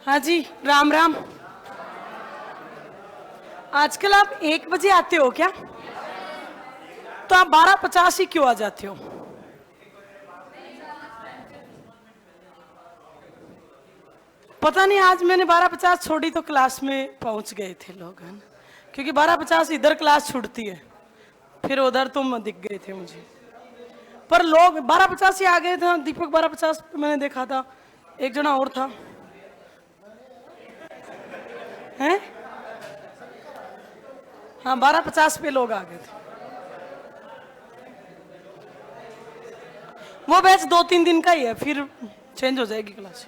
हाँ जी, राम राम। आजकल आप 1 बजे आते हो क्या? तो आप 12:50 ही क्यों आ जाते हो? पता नहीं, आज मैंने 12:50 छोड़ी तो क्लास में पहुंच गए थे लोग, है ना? क्योंकि 12:50 इधर क्लास छूटती है, फिर उधर तुम दिख गए थे मुझे। पर लोग 12:50 ही आ गए थे। दीपक 12:50 पे मैंने देखा था, एक जना और था। हैं? हाँ, 12:50 पे लोग आ गए थे। वो बैच 2-3 दिन का ही है, फिर चेंज हो जाएगी क्लास।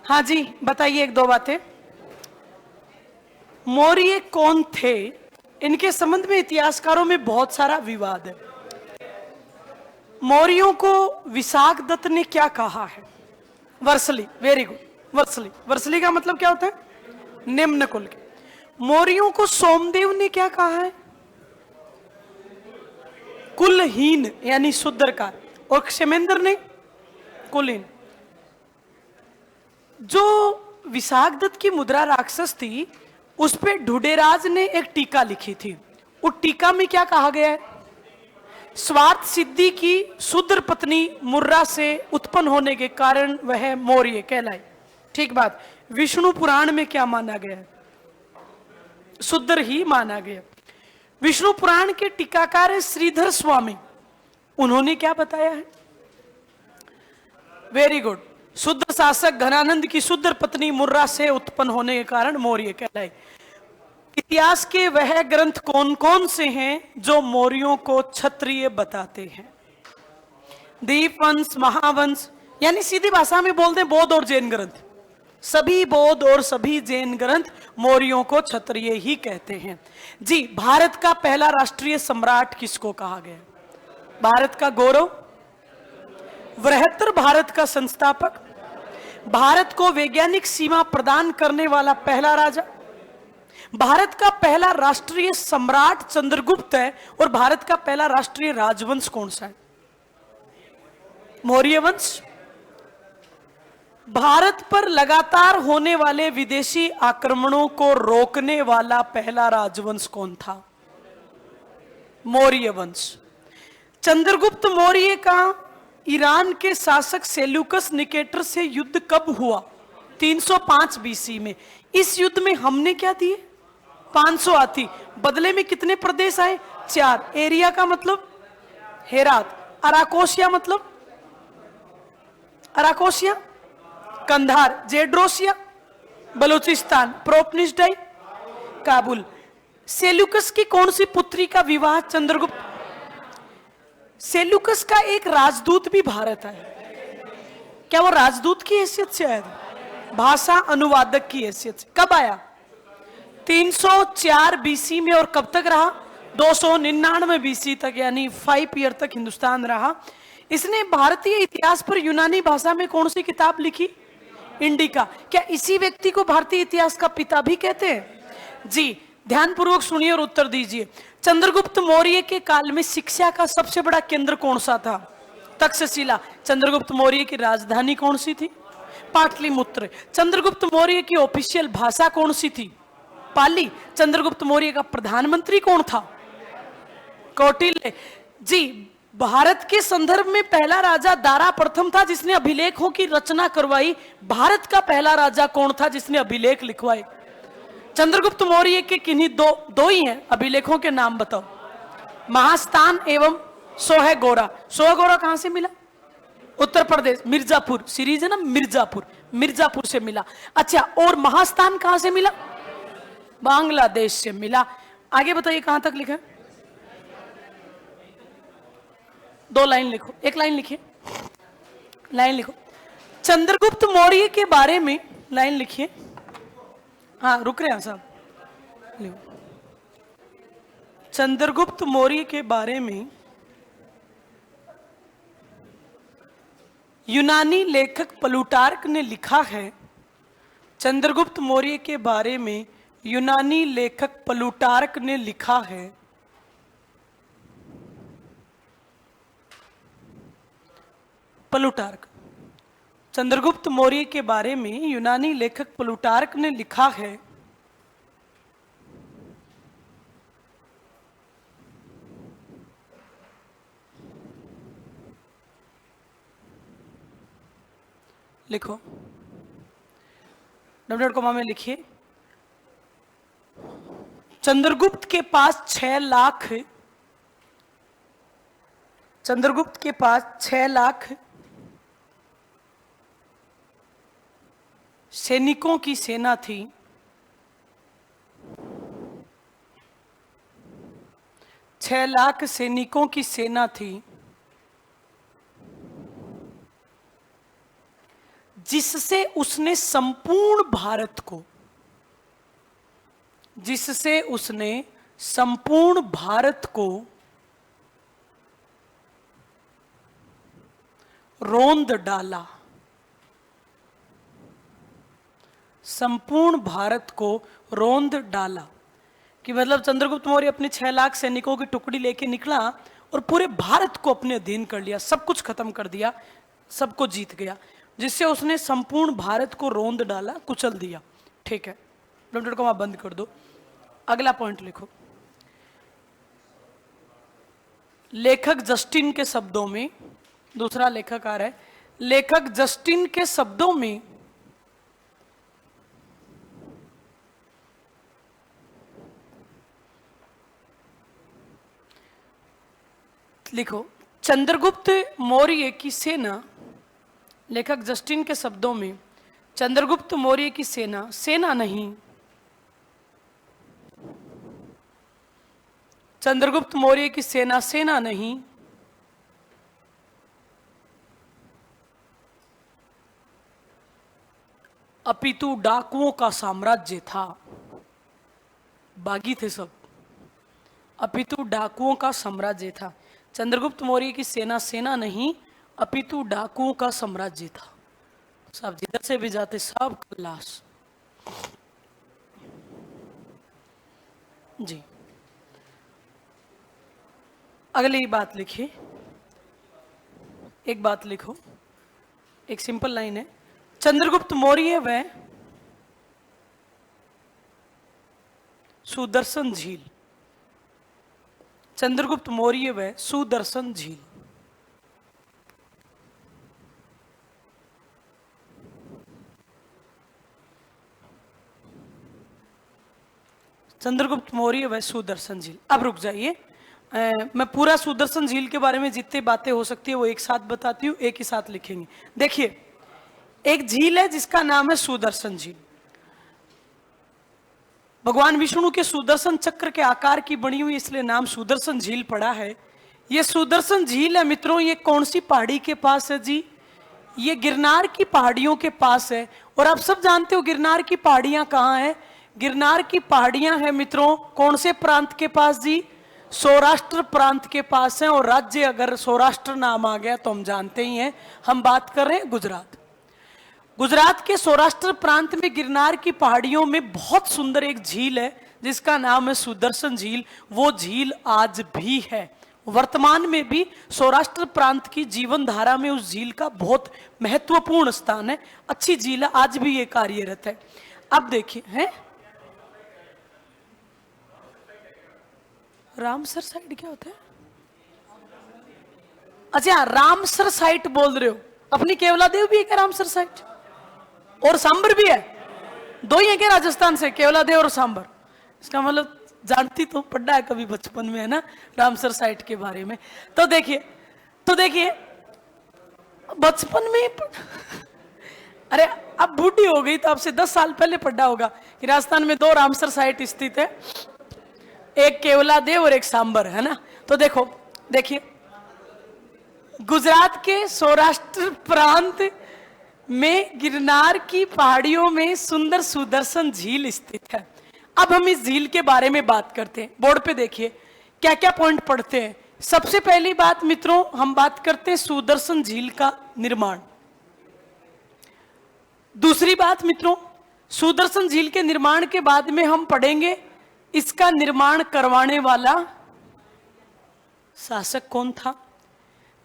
हाँ जी, बताइए एक दो बातें। मौर्य कौन थे? इनके संबंध में इतिहासकारों में बहुत सारा विवाद है। मौर्यों को विशाख दत्त ने क्या कहा है? वर्सली, वेरी गुड। वर्सली, वर्सली का मतलब क्या होता है? निम्न कुल के। मौर्यों को सोमदेव ने क्या कहा है? कुलहीन यानी शूद्रकार। और क्षेमेंद्र ने कुलहीन। जो विशाख दत्त की मुद्रा राक्षस थी, उस पे ढूडेराज ने एक टीका लिखी थी। उस टीका में क्या कहा गया है? स्वार्थ सिद्धि की शूद्र पत्नी मुर्रा से उत्पन्न होने के कारण वह मौर्य कहलाए। ठीक बात। विष्णु पुराण में क्या माना गया है? शूद्र ही माना गया। विष्णु पुराण के टीकाकार है श्रीधर स्वामी। उन्होंने क्या बताया है? Very good. शूद्र शासक घनानंद की शूद्र पत्नी मुर्रा से उत्पन्न होने के कारण मौर्य कहलाए। इतिहास के वह ग्रंथ कौन कौन से हैं जो मौर्यों को क्षत्रिय बताते हैं? दीपवंश, महावंश, यानी सीधी भाषा में बोलते हैं बौद्ध और जैन ग्रंथ। सभी बौद्ध और सभी जैन ग्रंथ मौर्यों को क्षत्रिय ही कहते हैं। जी, भारत का पहला राष्ट्रीय सम्राट किसको कहा गया? भारत का गौरव, वृहत्तर भारत का संस्थापक, भारत को वैज्ञानिक सीमा प्रदान करने वाला पहला राजा, भारत का पहला राष्ट्रीय सम्राट चंद्रगुप्त है। और भारत का पहला राष्ट्रीय राजवंश कौन सा है? मौर्य वंश। भारत पर लगातार होने वाले विदेशी आक्रमणों को रोकने वाला पहला राजवंश कौन था? मौर्य वंश। चंद्रगुप्त मौर्य का ईरान के शासक सेल्यूकस निकेटर से युद्ध कब हुआ? 305 बीसी में। इस युद्ध में हमने क्या दिए? 500 हाथी। बदले में कितने प्रदेश आए? 4। एरिया का मतलब हेरात। अराकोशिया मतलब अराकोशिया, कंधार, जेड्रोसिया, बलूचिस्तान, प्रोपनिस्डाई, काबुल। सेल्यूकस की कौन सी पुत्री का विवाह चंद्रगुप्त? सेल्यूकस का एक राजदूत भी भारत आया। क्या वो राजदूत की हैसियत से आया था? भाषा अनुवादक की हैसियत से। कब आया? 304 बीसी में। और कब तक रहा? 299 बीसी तक, यानी 5 ईयर तक हिंदुस्तान रहा। इसने भारतीय इतिहास पर यूनानी भाषा में कौन सी किताब लिखी? इंडिका। क्या इसी व्यक्ति को भारतीय इतिहास का पिता भी कहते हैं? जी, ध्यानपूर्वक सुनिए और उत्तर दीजिए। चंद्रगुप्त मौर्य के काल में शिक्षा का सबसे बड़ा केंद्र कौन सा था? तक्षशिला। चंद्रगुप्त मौर्य की राजधानी कौन सी थी? पाटलिपुत्र। चंद्रगुप्त मौर्य की ऑफिशियल भाषा कौन सी थी? पाली। चंद्रगुप्त मौर्य का प्रधानमंत्री कौन था? कौटिल्य। जी, भारत के संदर्भ में पहला राजा दारा प्रथम था जिसने अभिलेखों की रचना करवाई। भारत का पहला राजा कौन था जिसने अभिलेख लिखवाए? चंद्रगुप्त मौर्य के किन्हीं दो ही हैं अभिलेखों के नाम बताओ। महास्थान एवं सोहगोरा। सोहगोरा कहां से मिला? उत्तर प्रदेश, मिर्जापुर। सीरीज है ना, मिर्जापुर। मिर्जापुर से मिला। अच्छा, और महास्थान कहां से मिला? बांग्लादेश से मिला। आगे बताइए कहां तक लिखा है? 2 लाइन लिखो। 1 लाइन लिखिए। लाइन लिखो। चंद्रगुप्त मौर्य के बारे में लाइन लिखिए। हाँ, रुक रहे हैं साहब। चंद्रगुप्त मौर्य के बारे में यूनानी लेखक प्लूटार्क ने लिखा है। चंद्रगुप्त मौर्य के बारे में यूनानी लेखक प्लूटार्क ने लिखा है। प्लूटार्क, चंद्रगुप्त मौर्य के बारे में यूनानी लेखक प्लूटार्क ने लिखा है। लिखो, डबल डॉट कॉमा में लिखिए, चंद्रगुप्त के पास 6 लाख, चंद्रगुप्त के पास 6 लाख सैनिकों की सेना थी। छह लाख सैनिकों की सेना थी, जिससे उसने संपूर्ण भारत को, जिससे उसने संपूर्ण भारत को रोंद डाला, संपूर्ण भारत को रोंद डाला। कि मतलब चंद्रगुप्त मौर्य अपने 6 लाख सैनिकों की टुकड़ी लेके निकला और पूरे भारत को अपने अधीन कर लिया, सब कुछ खत्म कर दिया, सबको जीत गया, जिससे उसने संपूर्ण भारत को रोंद डाला, कुचल दिया। ठीक है, डॉट को वहां बंद कर दो। अगला पॉइंट लिखो, लेखक जस्टिन के शब्दों में, दूसरा लेखक आ रहा है, लेखक जस्टिन के शब्दों में लिखो, चंद्रगुप्त मौर्य की सेना, लेखक जस्टिन के शब्दों में, चंद्रगुप्त मौर्य की सेना सेना नहीं, चंद्रगुप्त मौर्य की सेना सेना नहीं, अपितु डाकुओं का साम्राज्य था। बागी थे सब, अपितु डाकुओं का साम्राज्य था। चंद्रगुप्त मौर्य की सेना सेना नहीं, अपितु डाकुओं का साम्राज्य था। सब जिधर से भी जाते सब लाश। जी, अगली बात लिखिए, एक बात लिखो, एक सिंपल लाइन है, चंद्रगुप्त मौर्य व सुदर्शन झील, चंद्रगुप्त मौर्य व सुदर्शन झील। चंद्रगुप्त मौर्य व सुदर्शन झील। अब रुक जाइए, मैं पूरा सुदर्शन झील के बारे में जितनी बातें हो सकती है वो एक साथ बताती हूँ, एक ही साथ लिखेंगे। देखिए, एक झील है जिसका नाम है सुदर्शन झील। भगवान विष्णु के सुदर्शन चक्र के आकार की बनी हुई, इसलिए नाम सुदर्शन झील पड़ा है। ये सुदर्शन झील है मित्रों, ये कौन सी पहाड़ी के पास है जी? ये गिरनार की पहाड़ियों के पास है। और आप सब जानते हो गिरनार की पहाड़ियां कहाँ हैं? गिरनार की पहाड़ियां हैं मित्रों कौन से प्रांत के पास जी? सौराष्ट्र प्रांत के पास है। और राज्य अगर सौराष्ट्र नाम आ गया तो हम जानते ही हैं, हम बात कर रहे हैं गुजरात। गुजरात के सौराष्ट्र प्रांत में गिरनार की पहाड़ियों में बहुत सुंदर एक झील है जिसका नाम है सुदर्शन झील। वो झील आज भी है, वर्तमान में भी सौराष्ट्र प्रांत की जीवन धारा में उस झील का बहुत महत्वपूर्ण स्थान है। अच्छी झील है, आज भी ये कार्यरत है। अब देखिए, हैं रामसर साइड क्या होता है? अच्छा, रामसर साइट बोल रहे हो? अपनी केवलादेव भी है क्या रामसर साइट? और सांबर भी है? दो ही है क्या राजस्थान से, केवलादेव और सांबर? इसका मतलब जानती तो पढ़ा है कभी बचपन में, है ना, रामसर साइट के बारे में। तो देखिए बचपन में अरे अब बूढ़ी हो गई तो आपसे 10 साल पहले पढ़ा होगा कि राजस्थान में 2 रामसर साइट स्थित है, एक केवलादेव और एक सांबर, है ना। तो देखिए गुजरात के सौराष्ट्र प्रांत में गिरनार की पहाड़ियों में सुंदर सुदर्शन झील स्थित है। अब हम इस झील के बारे में बात करते हैं। बोर्ड पे देखिए क्या क्या पॉइंट पढ़ते हैं। सबसे पहली बात मित्रों, हम बात करते हैं सुदर्शन झील का निर्माण। दूसरी बात मित्रों, सुदर्शन झील के निर्माण के बाद में हम पढ़ेंगे इसका निर्माण करवाने वाला शासक कौन था।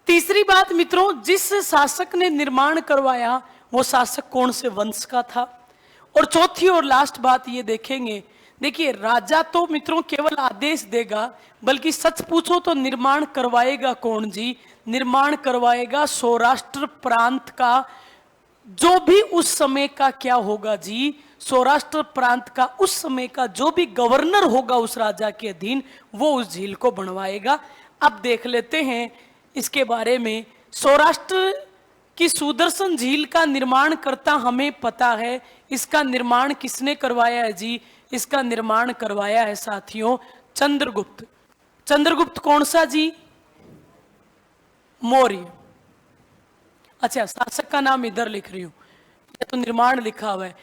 तीसरी बात मित्रों, जिस शासक ने निर्माण करवाया वो शासक कौन से वंश का था। और चौथी और लास्ट बात ये देखेंगे, देखिए राजा तो मित्रों केवल आदेश देगा, बल्कि सच पूछो तो निर्माण करवाएगा कौन जी। निर्माण करवाएगा सौराष्ट्र प्रांत का जो भी उस समय का क्या होगा जी, सौराष्ट्र प्रांत का उस समय का जो भी गवर्नर होगा उस राजा के अधीन, वो उस झील को बनवाएगा। अब देख लेते हैं इसके बारे में। सौराष्ट्र की सुदर्शन झील का निर्माण करता हमें पता है। इसका निर्माण किसने करवाया है जी? इसका निर्माण करवाया है साथियों चंद्रगुप्त। चंद्रगुप्त कौन सा जी? मौर्य। अच्छा, शासक का नाम इधर लिख रही हूं, ये तो निर्माण लिखा हुआ है।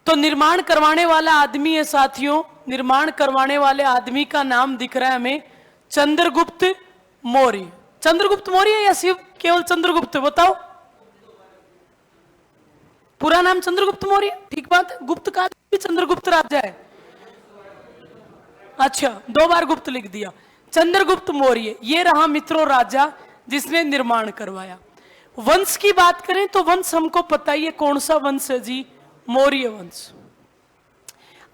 तो निर्माण करवाने वाला आदमी है साथियों, निर्माण करवाने वाले आदमी का नाम दिख रहा है हमें चंद्रगुप्त मौर्य। चंद्रगुप्त मौर्य या शिव केवल चंद्रगुप्त, बताओ। पूरा नाम चंद्रगुप्त मौर्य, ठीक बात है। गुप्त का भी चंद्रगुप्त राजा है। अच्छा, 2 बार गुप्त लिख दिया। चंद्रगुप्त मौर्य ये रहा मित्रों राजा जिसने निर्माण करवाया। वंश की बात करें तो वंश हमको पता ही है कौन सा वंश है जी, मौर्य वंश।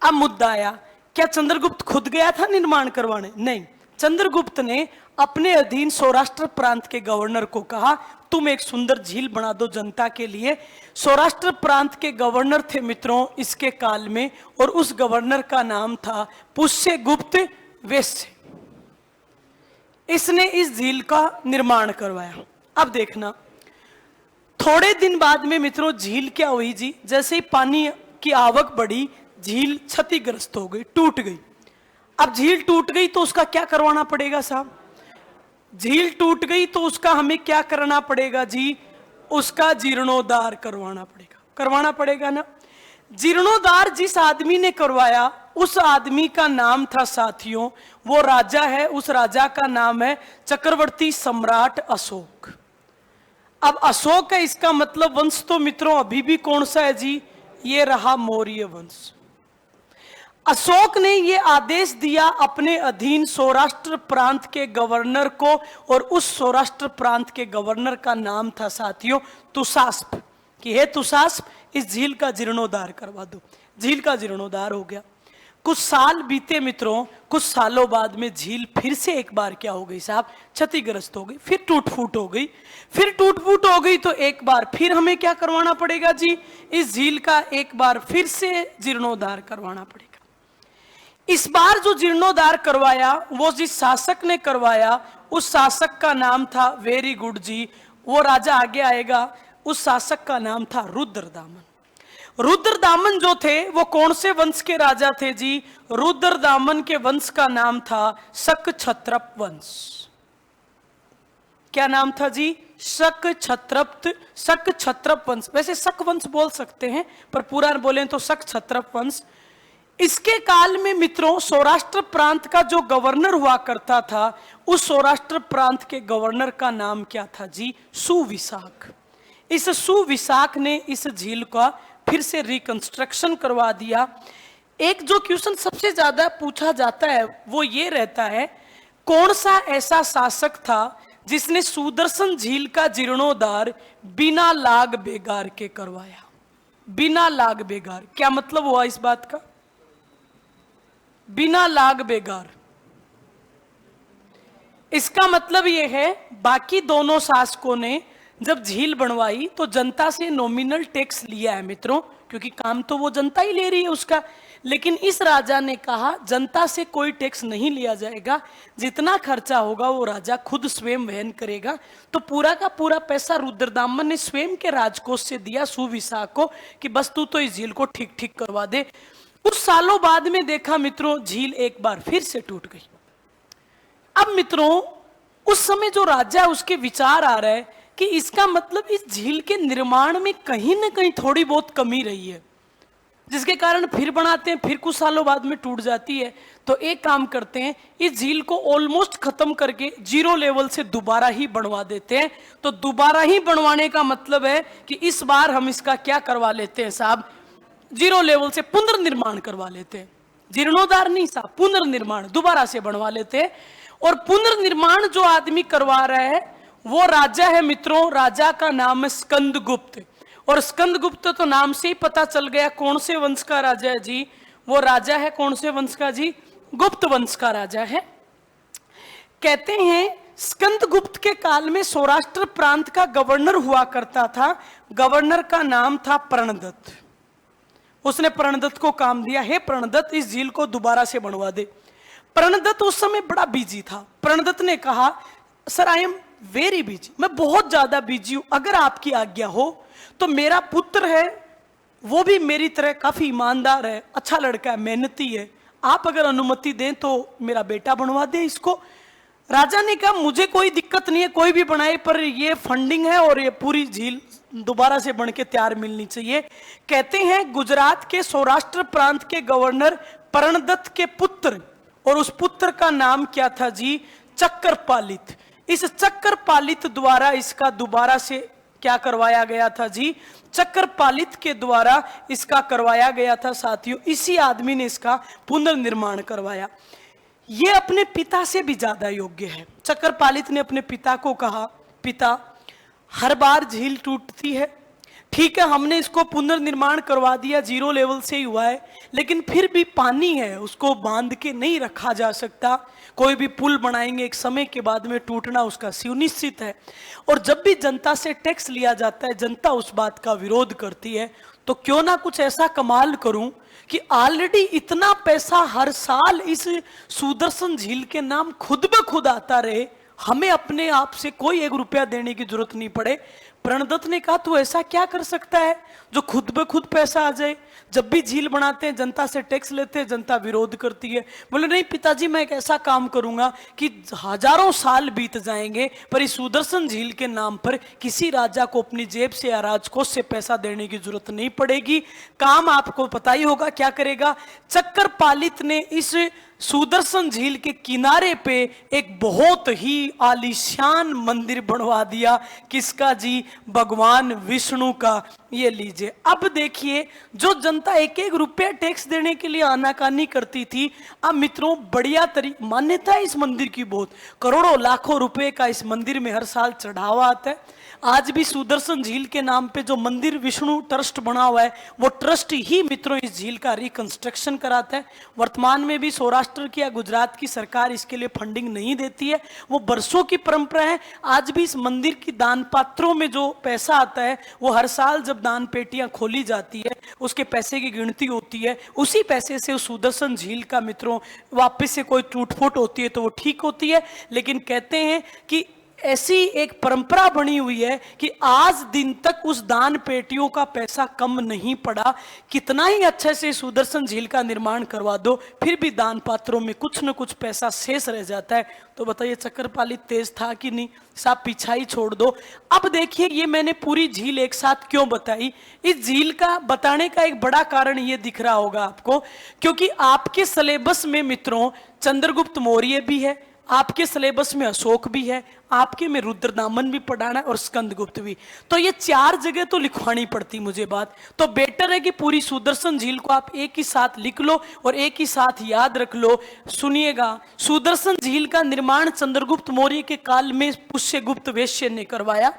अब मुद्दा आया, क्या चंद्रगुप्त खुद गया था निर्माण करवाने? नहीं, चंद्रगुप्त ने अपने अधीन सौराष्ट्र प्रांत के गवर्नर को कहा तुम एक सुंदर झील बना दो जनता के लिए। सौराष्ट्र प्रांत के गवर्नर थे मित्रों इसके काल में, और उस गवर्नर का नाम था पुष्यगुप्त वैश्य। इसने इस झील का निर्माण करवाया। अब देखना, थोड़े दिन बाद में मित्रों झील क्या हुई जी, जैसे ही पानी की आवक बढ़ी झील क्षतिग्रस्त हो गई, टूट गई। अब झील टूट गई तो उसका क्या करवाना पड़ेगा साहब? झील टूट गई तो उसका हमें क्या करना पड़ेगा जी? उसका जीर्णोद्धार करवाना पड़ेगा ना। जीर्णोद्धार जिस आदमी ने करवाया उस आदमी का नाम था साथियों, वो राजा है, उस राजा का नाम है चक्रवर्ती सम्राट अशोक। अब अशोक है, इसका मतलब वंश तो मित्रों अभी भी कौन सा है जी? ये रहा मौर्य वंश। अशोक ने ये आदेश दिया अपने अधीन सौराष्ट्र प्रांत के गवर्नर को, और उस सौराष्ट्र प्रांत के गवर्नर का नाम था साथियों तुषास्प, कि हे तुषास्प इस झील का जीर्णोद्धार करवा दो। झील का जीर्णोद्धार हो गया। कुछ साल बीते मित्रों, कुछ सालों बाद में झील फिर से एक बार क्या हो गई साहब? क्षतिग्रस्त हो गई, फिर टूट फूट हो गई। फिर टूट फूट हो गई तो एक बार फिर हमें क्या करवाना पड़ेगा जी? इस झील का एक बार फिर से जीर्णोद्धार करवाना पड़ेगा। इस बार जो जीर्णोद्धार करवाया वो जिस शासक ने करवाया उस शासक का नाम था, वेरी गुड जी, वो राजा आगे आएगा, उस शासक का नाम था रुद्रदामन। रुद्रदामन जो थे वो कौन से वंश के राजा थे जी? रुद्रदामन के वंश का नाम था शक क्षत्रप वंश। क्या नाम था जी? शक क्षत्रप वंश। वैसे शक वंश बोल सकते हैं पर पूरा बोले तो शक क्षत्रप वंश। इसके काल में मित्रों सौराष्ट्र प्रांत का जो गवर्नर हुआ करता था उस सौराष्ट्र प्रांत के गवर्नर का नाम क्या था जी? सुविशाख। इस सुविशाख ने इस झील का फिर से रिकंस्ट्रक्शन करवा दिया। एक जो क्वेश्चन सबसे ज्यादा पूछा जाता है वो ये रहता है, कौन सा ऐसा शासक था जिसने सुदर्शन झील का जीर्णोद्धार बिना लाग बेगार के करवाया? बिना लाग बेगार क्या मतलब हुआ इस बात का? बिना लाग बेगार, इसका मतलब यह है बाकी दोनों शासकों ने जब झील बनवाई तो जनता से नॉमिनल टैक्स लिया है मित्रों, क्योंकि काम तो वो जनता ही ले रही है उसका। लेकिन इस राजा ने कहा जनता से कोई टैक्स नहीं लिया जाएगा, जितना खर्चा होगा वो राजा खुद स्वयं वहन करेगा। तो पूरा का पूरा पैसा रुद्रदामन ने स्वयं के राजकोष से दिया सुविशाख को कि बस तू तो इस झील को ठीक ठीक करवा दे। कुछ सालों बाद में देखा मित्रों झील एक बार फिर से टूट गई। अब मित्रों उस समय जो राजा है उसके विचार आ रहा है कि इसका मतलब इस झील के निर्माण में कहीं ना कहीं थोड़ी बहुत कमी रही है। जिसके कारण फिर बनाते हैं, फिर कुछ सालों बाद में टूट जाती है। तो एक काम करते हैं, इस झील को ऑलमोस्ट खत्म करके जीरो लेवल से दोबारा ही बनवा देते हैं। तो दोबारा ही बनवाने का मतलब है कि इस बार हम इसका क्या करवा लेते हैं साहब, जीरो लेवल से पुनर्निर्माण करवा लेते हैं। जीर्णोद्धार नहीं साहब, पुनर्निर्माण दोबारा से बनवा लेते हैं। और पुनर्निर्माण जो आदमी करवा रहा है वो राजा है मित्रों, राजा का नाम है स्कंदगुप्त। और स्कंदगुप्त तो नाम से ही पता चल गया कौन से वंश का राजा है जी, वो राजा है कौन से वंश का जी, गुप्त वंश का राजा है। कहते हैं स्कंदगुप्त के काल में सौराष्ट्र प्रांत का गवर्नर हुआ करता था, गवर्नर का नाम था प्रणदत्त। उसने प्रणदत्त को काम दिया, हे प्रणदत्त इस झील को दोबारा से बनवा दे। प्रणदत्त उस समय बड़ा बिजी था। प्रणदत्त ने कहा sir I am very busy, मैं बहुत ज्यादा बिजी हूं, अगर आपकी आज्ञा हो तो मेरा पुत्र है, वो भी मेरी तरह काफी ईमानदार है, अच्छा लड़का है, मेहनती है, आप अगर अनुमति दें तो मेरा बेटा बनवा दे इसको। राजा ने कहा मुझे कोई दिक्कत नहीं है, कोई भी बनाए, पर ये फंडिंग है और ये पूरी झील दोबारा से बन के तैयार मिलनी चाहिए। कहते हैं गुजरात के सौराष्ट्र प्रांत के गवर्नर प्रणदत्त के पुत्र, और उस पुत्र का नाम क्या था जी, चक्रपालित। इस चक्रपालित द्वारा इसका दोबारा से क्या करवाया गया था जी, चक्रपालित के द्वारा इसका करवाया गया था साथियों। इसी आदमी ने इसका पुनर्निर्माण करवाया। ये अपने पिता से भी ज्यादा योग्य है। चक्रपालित ने अपने पिता को कहा पिता हर बार झील टूटती है, ठीक है हमने इसको पुनर्निर्माण करवा दिया, जीरो लेवल से ही हुआ है, लेकिन फिर भी पानी है, उसको बांध के नहीं रखा जा सकता। कोई भी पुल बनाएंगे एक समय के बाद में टूटना उसका सुनिश्चित है। और जब भी जनता से टैक्स लिया जाता है, जनता उस बात का विरोध करती है, तो क्यों ना कुछ ऐसा कमाल करूं कि ऑलरेडी इतना पैसा हर साल इस सुदर्शन झील के नाम खुद ब खुद आता रहे, हमें अपने आप से कोई 1 रुपया देने की जरूरत नहीं पड़े। प्रणदत्त ने कहा तू ऐसा क्या कर सकता है जो खुद ब खुद पैसा आ जाए। जब भी झील बनाते हैं जनता से टैक्स लेते हैं, जनता विरोध करती है। बोले नहीं पिताजी मैं एक ऐसा काम करूंगा कि हजारों साल बीत जाएंगे पर इस सुदर्शन झील के नाम पर किसी राजा को अपनी जेब से या राजकोष से पैसा देने की जरूरत नहीं पड़ेगी। काम आपको पता ही होगा क्या करेगा। चक्रपालित ने इस सुदर्शन झील के किनारे पे एक बहुत ही आलीशान मंदिर बनवा दिया। किसका जी, भगवान विष्णु का। ये लीजिए। अब देखिए जो जनता 1-1 रुपया टैक्स देने के लिए आनाकानी करती थी, अब मित्रों बढ़िया मान्यता है इस मंदिर की, बहुत करोड़ों लाखों रुपए का इस मंदिर में हर साल चढ़ावा आता है। आज भी सुदर्शन झील के नाम पे जो मंदिर विष्णु ट्रस्ट बना हुआ है, वो ट्रस्ट ही मित्रों इस झील का रिकंस्ट्रक्शन कराता है। वर्तमान में भी सौराष्ट्र की या गुजरात की सरकार इसके लिए फंडिंग नहीं देती है, वो बरसों की परंपरा है। आज भी इस मंदिर की दान पात्रों में जो पैसा आता है, वो हर साल जब दान पेटियां खोली जाती है उसके पैसे की गिनती होती है, उसी पैसे से उस सुदर्शन झील का मित्रों वापस से कोई टूट फूट होती है तो वो ठीक होती है। लेकिन कहते हैं कि ऐसी एक परंपरा बनी हुई है कि आज दिन तक उस दान पेटियों का पैसा कम नहीं पड़ा। कितना ही अच्छे से सुदर्शन झील का निर्माण करवा दो, फिर भी दान पात्रों में कुछ न कुछ पैसा शेष रह जाता है। तो बताइए चक्रपालित तेज था कि नहीं साहब, पीछा ही छोड़ दो। अब देखिए ये मैंने पूरी झील एक साथ क्यों बताई। इस झील का बताने का एक बड़ा कारण ये दिख रहा होगा आपको, क्योंकि आपके सिलेबस में मित्रों चंद्रगुप्त मौर्य भी है, आपके सिलेबस में अशोक भी है, आपके में रुद्रदामन भी पढ़ाना है और स्कंदगुप्त भी। तो ये 4 जगह तो लिखवानी पड़ती मुझे बात। तो बेटर है कि पूरी सुदर्शन झील को आप एक ही साथ लिख लो और एक ही साथ याद रख लो। सुनिएगा, सुदर्शन झील का निर्माण चंद्रगुप्त मौर्य के काल में पुष्यगुप्त वैश्य ने करवाया।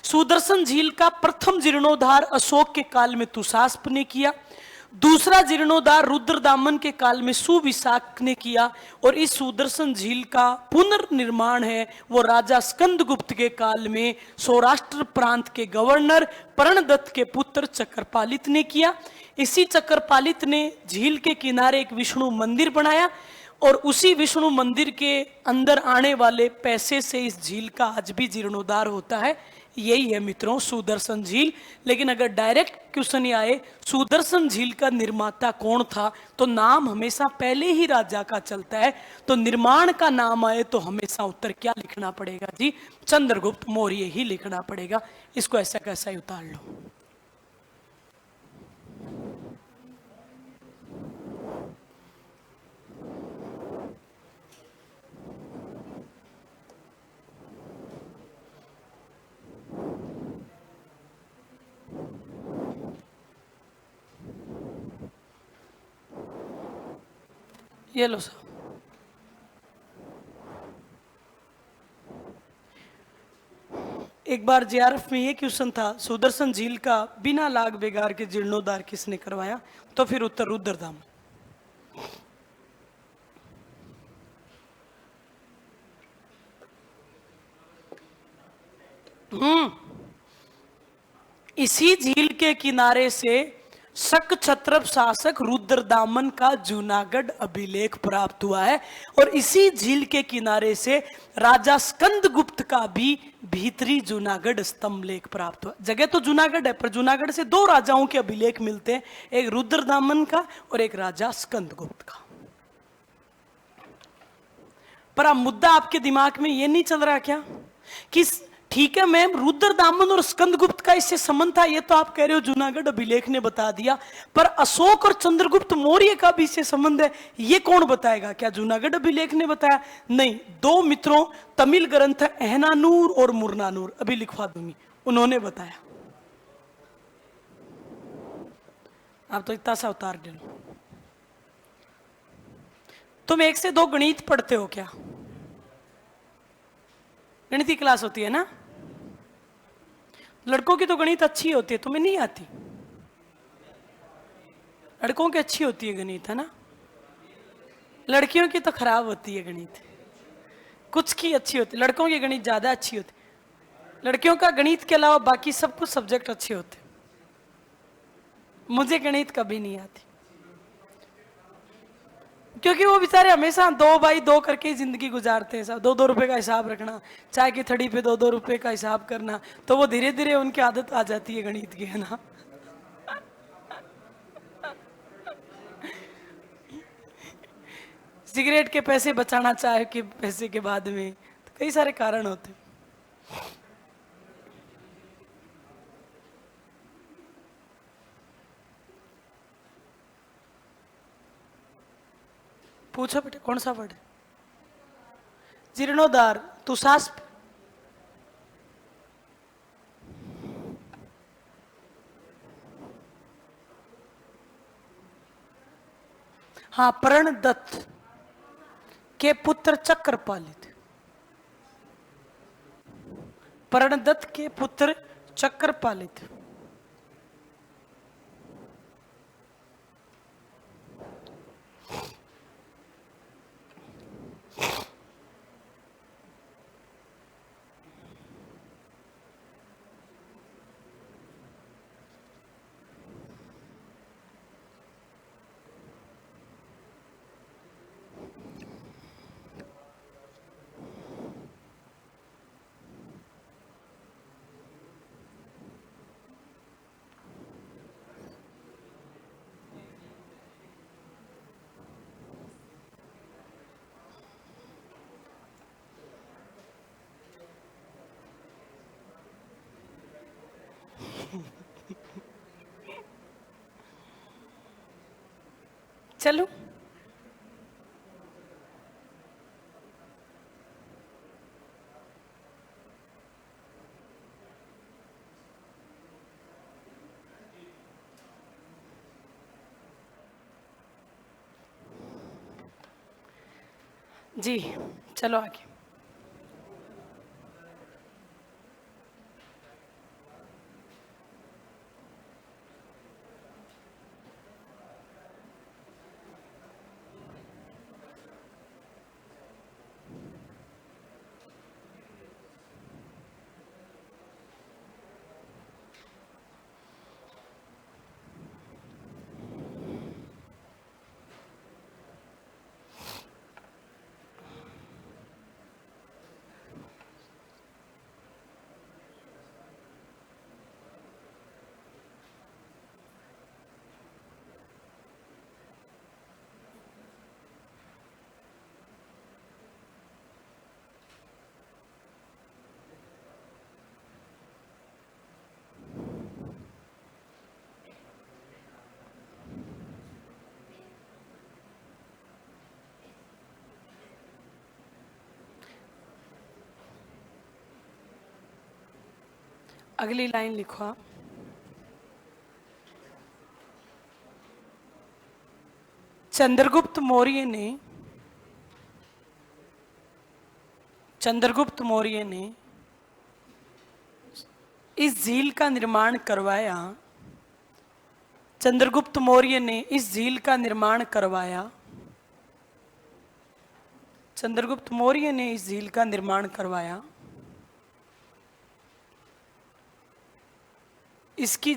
सुदर्शन झील का प्रथम जीर्णोद्धार अशोक के काल में तुषास्प ने किया। दूसरा जीर्णोद्धार रुद्रदामन के काल में सुविशाख ने किया। और इस सुदर्शन झील का पुनर्निर्माण है वो राजा स्कंदगुप्त के काल में सौराष्ट्र प्रांत के गवर्नर प्रणदत्त के पुत्र चक्रपालित ने किया। इसी चक्रपालित ने झील के किनारे एक विष्णु मंदिर बनाया और उसी विष्णु मंदिर के अंदर आने वाले पैसे से इस झील का आज भी जीर्णोद्धार होता है। यही है मित्रों सुदर्शन झील। लेकिन अगर डायरेक्ट क्वेश्चन आए सुदर्शन झील का निर्माता कौन था, तो नाम हमेशा पहले ही राजा का चलता है। तो निर्माण का नाम आए तो हमेशा उत्तर क्या लिखना पड़ेगा जी, चंद्रगुप्त मौर्य ही लिखना पड़ेगा। इसको ऐसा कैसा ही उतार लो। ये लो सर। एक बार जेआरएफ में ये क्वेश्चन था, सुदर्शन झील का बिना लाग बेगार के जीर्णोद्धार किसने करवाया? तो फिर उत्तर रुद्रदामन। इसी झील के किनारे से शक छत्रप शासक रुद्रदामन का जूनागढ़ अभिलेख प्राप्त हुआ है, और इसी झील के किनारे से राजा स्कंदगुप्त का भी भीतरी जूनागढ़ स्तंभ लेख प्राप्त हुआ। जगह तो जूनागढ़ है, पर जूनागढ़ से दो राजाओं के अभिलेख मिलते हैं, एक रुद्रदामन का और एक राजा स्कंदगुप्त का। पर अब मुद्दा आपके दिमाग में ये नहीं चल रहा क्या कि ठीक है मैम, रुद्रदामन और स्कंदगुप्त का इससे संबंध था, ये तो आप कह रहे हो जूनागढ़ अभिलेख ने बता दिया, पर अशोक और चंद्रगुप्त मौर्य का भी इससे संबंध है, ये कौन बताएगा? क्या जूनागढ़ अभिलेख ने बताया? नहीं, दो मित्रों, तमिल ग्रंथ अहनानूर और मुरनानूर, अभी लिखवा दूंगी, उन्होंने बताया। आप तो इतना सा उतार दे लो। तुम 1 से 2 गणित पढ़ते हो क्या? गणित की क्लास होती है ना? लड़कों की तो गणित अच्छी होती है, तुम्हें नहीं आती? लड़कों की अच्छी होती है गणित, है ना? लड़कियों की तो खराब होती है गणित, कुछ की अच्छी होती है, लड़कों की गणित ज्यादा अच्छी होती है। लड़कियों का गणित के अलावा बाकी सब कुछ सब्जेक्ट अच्छे होते। मुझे गणित कभी नहीं आती, क्योंकि वो बेचारे हमेशा 2/2 करके ही जिंदगी गुजारते हैं। सब 2-2 रुपए का हिसाब रखना, चाय की थड़ी पे 2-2 रुपए का हिसाब करना, तो वो धीरे धीरे उनकी आदत आ जाती है गणित की, है ना? सिगरेट के पैसे बचाना, चाय के पैसे के बाद में, तो कई सारे कारण होते हैं। पूछो बेटे, कौन सा वर्ड? जीर्णोद्धार, तुषास्प, हाँ, प्रणदत्त के पुत्र चक्रपालित, प्रणदत्त के पुत्र चक्रपालित। चलो, जी चलो आगे। अगली लाइन लिखो आप। चंद्रगुप्त मौर्य ने चंद्रगुप्त मौर्य ने इस झील का निर्माण करवाया। चंद्रगुप्त मौर्य ने इस झील का निर्माण करवाया। चंद्रगुप्त मौर्य ने इस झील का निर्माण करवाया। इसकी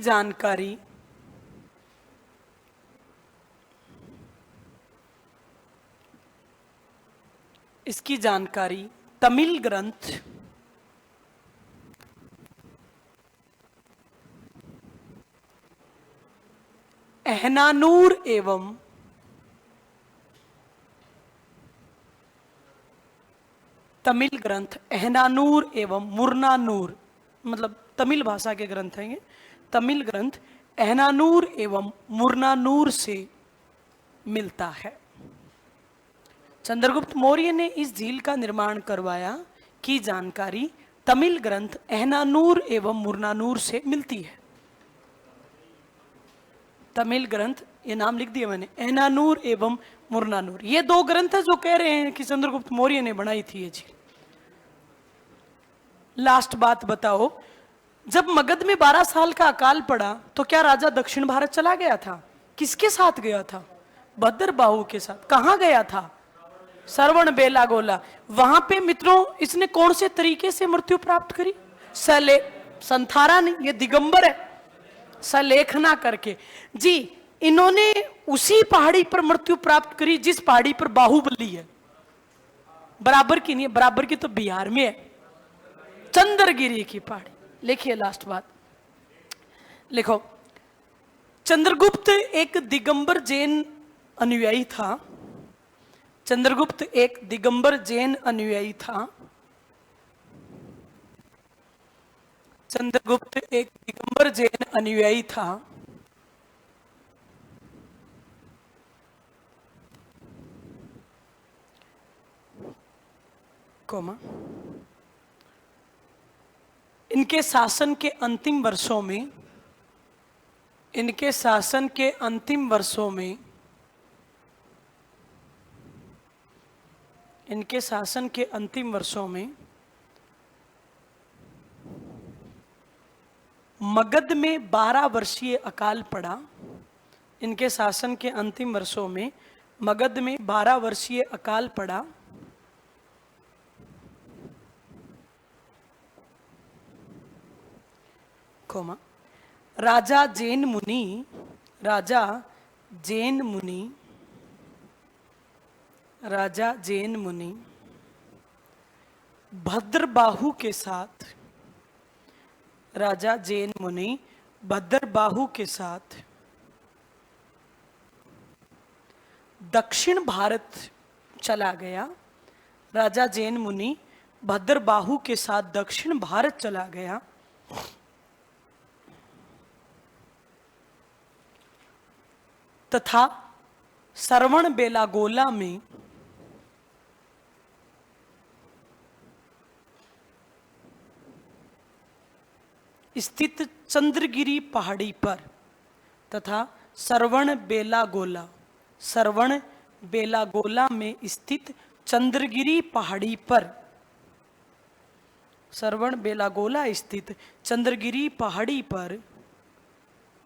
जानकारी तमिल ग्रंथ एहनानूर एवं मुरनानूर, मतलब तमिल भाषा के ग्रंथ हैं ये, तमिल ग्रंथ एहनानूर एवं मुरनानूर से मिलता है। चंद्रगुप्त मौर्य ने इस झील का निर्माण करवाया की जानकारी तमिल ग्रंथ एहनानूर एवं मुरनानूर से मिलती है। तमिल ग्रंथ, ये नाम लिख दिया मैंने, एहनानूर एवं मुरनानूर, ये दो ग्रंथ है जो कह रहे हैं कि चंद्रगुप्त मौर्य ने बनाई थी ये झील। लास्ट बात बताओ, जब मगध में 12 साल का अकाल पड़ा तो क्या राजा दक्षिण भारत चला गया था? किसके साथ गया था? भद्रबाहु के साथ। कहां गया था? श्रवण बेलागोला। वहां पे मित्रों इसने कौन से तरीके से मृत्यु प्राप्त करी? संथारा नहीं, ये दिगंबर है, सलेखना करके। जी, इन्होंने उसी पहाड़ी पर मृत्यु प्राप्त करी जिस पहाड़ी पर बाहुबली है। बराबर की नहीं है, बराबर की तो बिहार में है, चंद्रगिरी की पहाड़ी। लिखिए लास्ट बात, लिखो, चंद्रगुप्त एक दिगंबर जैन अनुयायी था। चंद्रगुप्त एक दिगंबर जैन अनुयायी था। चंद्रगुप्त एक दिगंबर जैन अनुयायी था। कोमा, इनके शासन के अंतिम वर्षों में, इनके शासन के अंतिम वर्षों में, इनके शासन के अंतिम वर्षों में मगध में 12 वर्षीय अकाल पड़ा। इनके शासन के अंतिम वर्षों में मगध में 12 वर्षीय अकाल पड़ा। कोमा, राजा जैन मुनि, राजा जैन मुनि, राजा जैन मुनि भद्रबाहु के साथ, राजा जैन मुनि भद्रबाहु के साथ दक्षिण भारत चला गया। राजा जैन मुनि भद्रबाहु के साथ दक्षिण भारत चला गया। तथा श्रवण बेलागोला में स्थित चंद्रगिरी पहाड़ी पर, तथा श्रवण बेलागोला में स्थित चंद्रगिरी पहाड़ी पर, श्रवण बेलागोला स्थित चंद्रगिरी पहाड़ी पर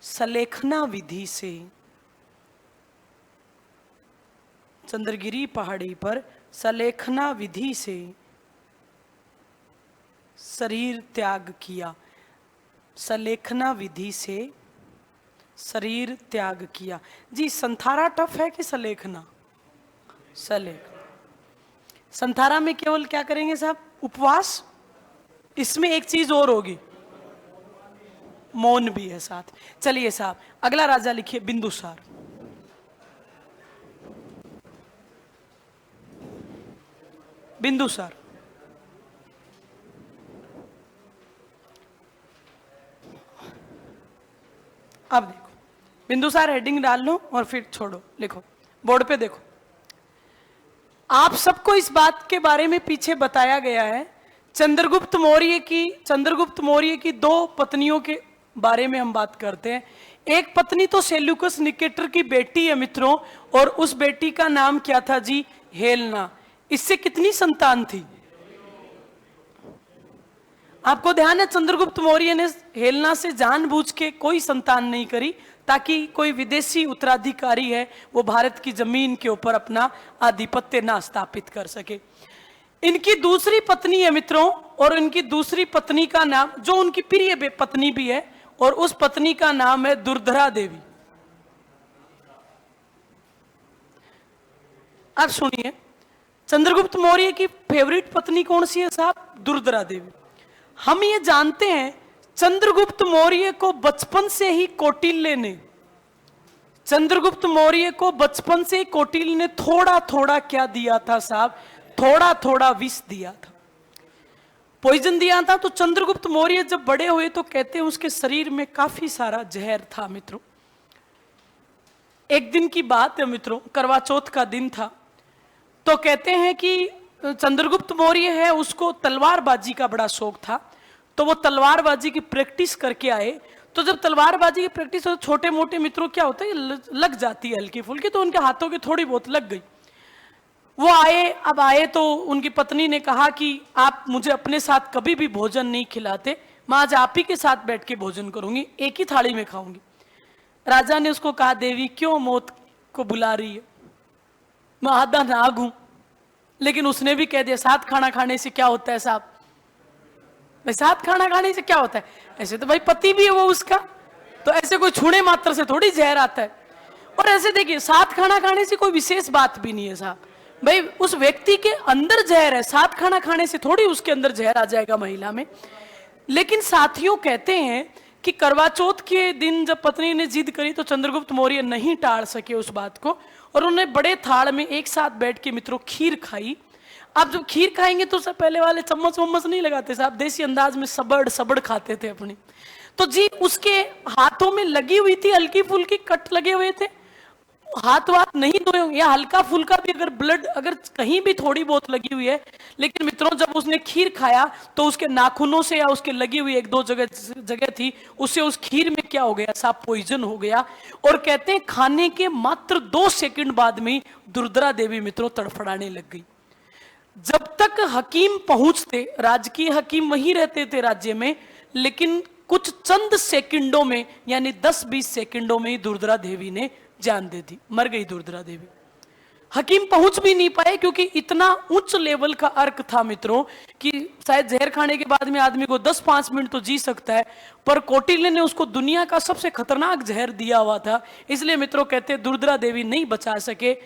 सलेखना विधि से, चंद्रगिरी पहाड़ी पर सलेखना विधि से शरीर त्याग किया। सलेखना विधि से शरीर त्याग किया। जी, संथारा टफ है कि सलेखना? सलेख। संथारा में केवल क्या करेंगे साहब? उपवास। इसमें एक चीज और होगी, मौन भी है साथ। चलिए साहब, अगला राजा लिखिए, बिंदुसार। बिंदुसार, अब देखो, बिंदुसार हेडिंग डाल लो और फिर छोड़ो, लिखो बोर्ड पे। देखो, आप सबको इस बात के बारे में पीछे बताया गया है। चंद्रगुप्त मौर्य की 2 पत्नियों के बारे में हम बात करते हैं। एक पत्नी तो सेल्यूकस निकेटर की बेटी है मित्रों, और उस बेटी का नाम क्या था जी? हेलना। इससे कितनी संतान थी? आपको ध्यान है चंद्रगुप्त मौर्य ने हेलना से जानबूझ के कोई संतान नहीं करी ताकि कोई विदेशी उत्तराधिकारी है वो भारत की जमीन के ऊपर अपना आधिपत्य ना स्थापित कर सके। इनकी दूसरी पत्नी है मित्रों, और इनकी दूसरी पत्नी का नाम, जो उनकी प्रिय पत्नी भी है, और उस पत्नी का नाम है दुर्धरा देवी। अब सुनिए, चंद्रगुप्त मौर्य की फेवरेट पत्नी कौन सी है साहब? दुर्धरा देवी। हम ये जानते हैं चंद्रगुप्त मौर्य को बचपन से ही कौटिल्य ने, चंद्रगुप्त मौर्य को बचपन से कौटिल्य ने थोड़ा थोड़ा क्या दिया था साहब? थोड़ा थोड़ा विष दिया था, पॉइजन दिया था। तो चंद्रगुप्त मौर्य जब बड़े हुए तो कहते हैं उसके शरीर में काफी सारा जहर था मित्रों। एक दिन की बात है मित्रों, करवा चौथ का दिन था। तो कहते हैं कि चंद्रगुप्त मौर्य है उसको तलवारबाजी का बड़ा शौक था, तो वो तलवारबाजी की प्रैक्टिस करके आए। तो जब तलवारबाजी की प्रैक्टिस हो, छोटे मोटे मित्रों क्या होता है, लग जाती है हल्की फुल्की, तो उनके हाथों की थोड़ी बहुत लग गई। वो आए, अब आए तो उनकी पत्नी ने कहा कि आप मुझे अपने साथ कभी भी भोजन नहीं खिलाते, मैं आज आप ही के साथ बैठ के भोजन करूंगी, एक ही थाली में खाऊंगी। राजा ने उसको कहा, देवी क्यों मौत को बुला रही है, मैं आधा नाग हूं। लेकिन उसने भी कह दिया, साथ खाना खाने से क्या होता है साहब? भाई साथ खाना खाने से क्या होता है? ऐसे तो भाई पति भी है वो उसका, तो ऐसे कोई छूने मात्र से थोड़ी जहर आता है। और ऐसे देखिए, साथ खाना खाने से कोई विशेष बात भी नहीं है साहब, भाई उस व्यक्ति के अंदर जहर है, साथ खाना खाने से थोड़ी उसके अंदर जहर आ जाएगा महिला में। लेकिन साथियों कहते हैं कि करवा चौथ के दिन जब पत्नी ने जिद करी तो चंद्रगुप्त मौर्य नहीं टाल सके उस बात को, और उन्होंने बड़े थाल में एक साथ बैठ के मित्रों खीर खाई। आप जब खीर खाएंगे तो सब पहले वाले चम्मच वम्मच नहीं लगाते साहब, देसी अंदाज में सबड़ सबड़ खाते थे अपनी। तो जी उसके हाथों में लगी हुई थी, हल्की फुल्की कट लगे हुए थे, हाथ वाथ नहीं धोए, या हल्का फुल्का भी अगर ब्लड अगर कहीं भी थोड़ी बहुत लगी हुई है। लेकिन मित्रों जब उसने खीर खाया तो उसके नाखूनों से या उसके लगी हुई एक दो जगह थी, उससे उस खीर में क्या हो गया साहब? पॉइजन हो गया। और कहते हैं खाने के मात्र 2 सेकंड बाद में दुर्धरा देवी मित्रों तड़फड़ाने लग गई। जब तक हकीम पहुंचते, राजकीय हकीम वहीं रहते थे राज्य में, लेकिन कुछ चंद सेकंडों में यानी 10-20 सेकंडों में ही दुर्धरा देवी ने जान दे दी, मर गई दुर्धरा देवी। हकीम पहुंच भी नहीं पाए क्योंकि इतना उच्च लेवल का अर्क था मित्रों कि शायद जहर खाने के बाद में आदमी को 10-5 मिनट तो जी सकता है, पर कौटिल्य ने उसको दुनिया का सबसे खतरनाक जहर दिया हुआ था। इसलिए मित्रों कहते हैं दुर्धरा देवी नहीं बचा सके।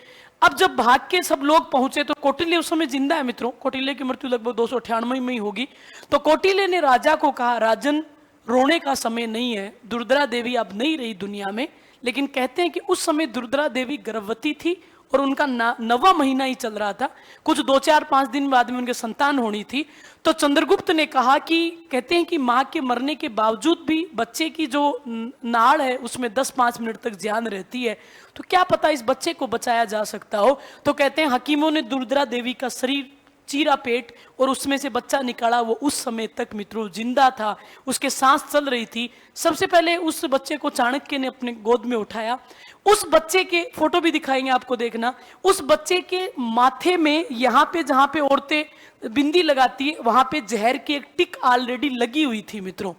अब जब भाग के सब लोग पहुंचे तो कौटिल्य उस समय जिंदा है मित्रों, कौटिल्य की मृत्यु लगभग 298 में ही होगी। तो कौटिल्य ने राजा को कहा, राजन रोने का समय नहीं है, दुर्धरा देवी अब नहीं रही दुनिया में। लेकिन कहते हैं कि उस समय दुर्धरा देवी गर्भवती थी और उनका 9वां महीना ही चल रहा था, कुछ 2-4-5 दिन बाद में उनके संतान होनी थी। तो चंद्रगुप्त ने कहा कि कहते हैं कि मां के मरने के बावजूद भी बच्चे की जो नाड़ है उसमें 10-5 मिनट तक जान रहती है, तो क्या पता इस बच्चे को बचाया जा सकता हो। तो कहते हैं हकीमों ने दुर्धरा देवी का शरीर चीरा पेट और उसमें से बच्चा निकाला। वो उस समय तक मित्रों जिंदा था, उसके सांस चल रही थी। सबसे पहले उस बच्चे को चाणक्य ने अपने गोद में उठाया। उस बच्चे के फोटो भी दिखाएंगे आपको, देखना। उस बच्चे के माथे में यहाँ पे जहाँ पे औरतें बिंदी लगाती है वहां पे जहर की एक टिक ऑलरेडी लगी हुई थी मित्रों।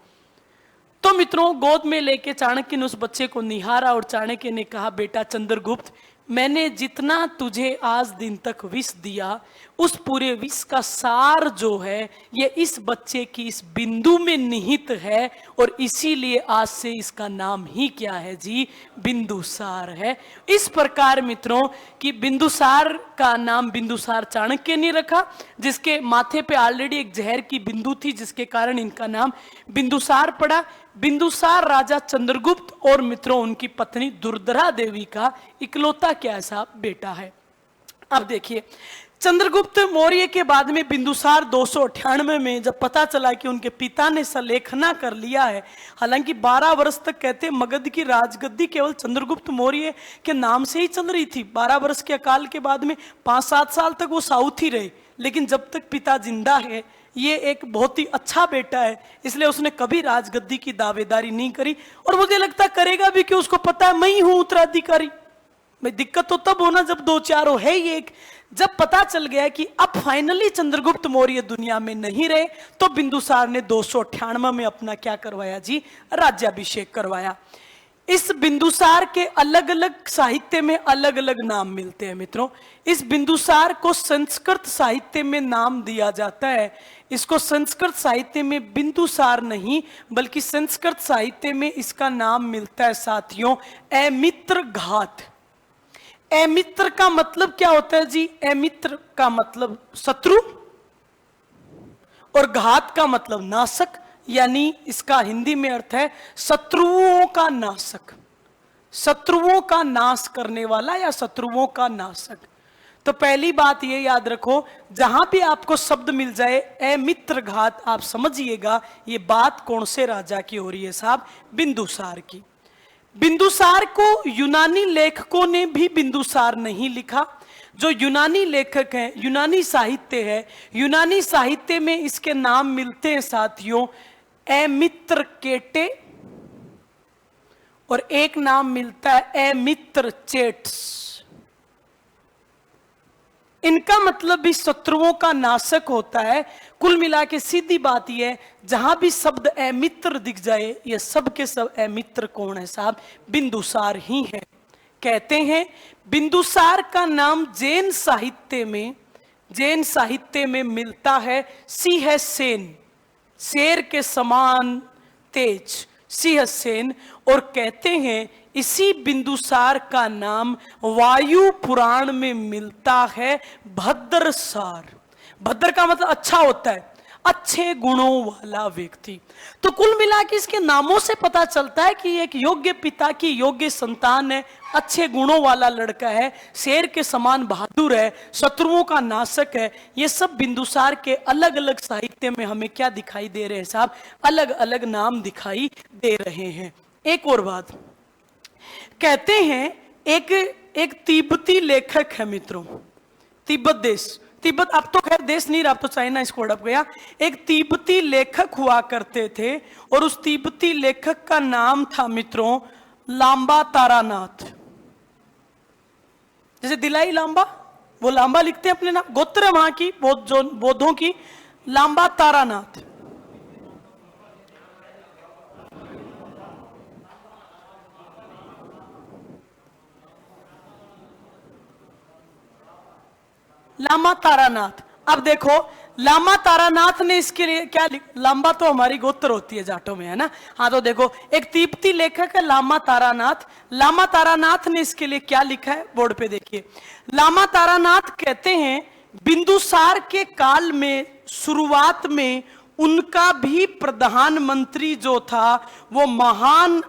तो मित्रों गोद में लेके चाणक्य ने उस बच्चे को निहारा और चाणक्य ने कहा, बेटा चंद्रगुप्त, मैंने जितना तुझे आज दिन तक विष दिया उस पूरे विष का सार जो है ये इस बच्चे की इस बिंदु में निहित है, और इसीलिए आज से इसका नाम ही क्या है जी? बिंदुसार है। इस प्रकार मित्रों कि बिंदुसार का नाम बिंदुसार चाणक्य ने रखा, जिसके माथे पे ऑलरेडी एक जहर की बिंदु थी जिसके कारण इनका नाम बिंदुसार पड़ा। बिंदुसार राजा चंद्रगुप्त और मित्रों उनकी पत्नी दुर्धरा देवी का इकलौता क्या ऐसा बेटा है। अब देखिए चंद्रगुप्त मौर्य के बाद में बिंदुसार 298 में जब पता चला कि उनके पिता ने सलेखना कर लिया है, हालांकि 12 वर्ष तक कहते मगध की राजगद्दी केवल चंद्रगुप्त मौर्य के नाम से ही चल रही थी। 12 वर्ष के अकाल के बाद में 5-7 साल तक वो साउथ ही रहे, लेकिन जब तक पिता जिंदा है ये एक बहुत ही अच्छा बेटा है, इसलिए उसने कभी राजगद्दी की दावेदारी नहीं करी। और मुझे लगता करेगा भी कि उसको पता है मैं ही हूं उत्तराधिकारी। भाई दिक्कत तो तब होना जब 2-4 हो, है ही एक। जब पता चल गया कि अब फाइनली चंद्रगुप्त मौर्य दुनिया में नहीं रहे, तो बिंदुसार ने 298 में अपना क्या करवाया जी, राज्याभिषेक करवाया। इस बिंदुसार के अलग अलग साहित्य में अलग अलग नाम मिलते हैं मित्रों। इस बिंदुसार को संस्कृत साहित्य में नाम दिया जाता है, इसको संस्कृत साहित्य में बिंदुसार नहीं बल्कि संस्कृत साहित्य में इसका नाम मिलता है साथियों अमित्र घात। अमित्र का मतलब क्या होता है जी, अमित्र का मतलब शत्रु और घात का मतलब नाशक, यानी इसका हिंदी में अर्थ है शत्रुओं का नाशक, शत्रुओं का नाश करने वाला या शत्रुओं का नाशक। तो पहली बात ये याद रखो, जहां भी आपको शब्द मिल जाए अमित्र घात, आप समझिएगा ये बात कौन से राजा की हो रही है साहब, बिंदुसार की। बिंदुसार को यूनानी लेखकों ने भी बिंदुसार नहीं लिखा। जो यूनानी लेखक हैं, यूनानी साहित्य है, यूनानी साहित्य में इसके नाम मिलते हैं साथियों अमित्र केटे, और एक नाम मिलता है अमित्र चेट्स। इनका मतलब भी शत्रुओं का नाशक होता है। कुल मिला के सीधी बात यह है, जहां भी शब्द अमित्र दिख जाए, ये सब के सब अमित्र कौन है साहब, बिंदुसार ही है। कहते हैं बिंदुसार का नाम जैन साहित्य में मिलता है सिंह सेन, शेर के समान तेज सिंह सेन, और कहते हैं इसी बिंदुसार का नाम वायु पुराण में मिलता है भद्रसार। भद्र का मतलब अच्छा होता है, अच्छे गुणों वाला व्यक्ति। तो कुल मिला के इसके नामों से पता चलता है कि एक योग्य पिता की योग्य संतान है, अच्छे गुणों वाला लड़का है, शेर के समान बहादुर है, शत्रुओं का नाशक है। ये सब बिंदुसार के अलग अलग साहित्य में हमें क्या दिखाई दे रहे हैं साहब, अलग अलग नाम दिखाई दे रहे हैं। एक और बात कहते हैं, एक तिब्बती लेखक है मित्रों, तिब्बत देश, तिब्बत अब तो खैर देश नहीं रहा, अब तो चाइना इसको हड़प गया। एक तिब्बती लेखक हुआ करते थे और उस तिब्बती लेखक का नाम था मित्रों लांबा तारानाथ। जैसे दिलाई लांबा, वो लांबा लिखते हैं अपने नाम, गोत्र है वहां की बौद्धों की, लांबा तारानाथ। लामा तारानाथ। अब देखो लामा तारानाथ ने इसके लिए क्या लांबा तो हमारी गोत्र होती है जाटों में, है ना। हाँ तो देखो एक तिब्बती लेखक है लामा तारानाथ। लामा तारानाथ ने इसके लिए क्या लिखा है, बोर्ड पे देखिए। लामा तारानाथ कहते हैं बिंदुसार के काल में शुरुआत में उनका भी प्रधानमंत्री जो था वो महान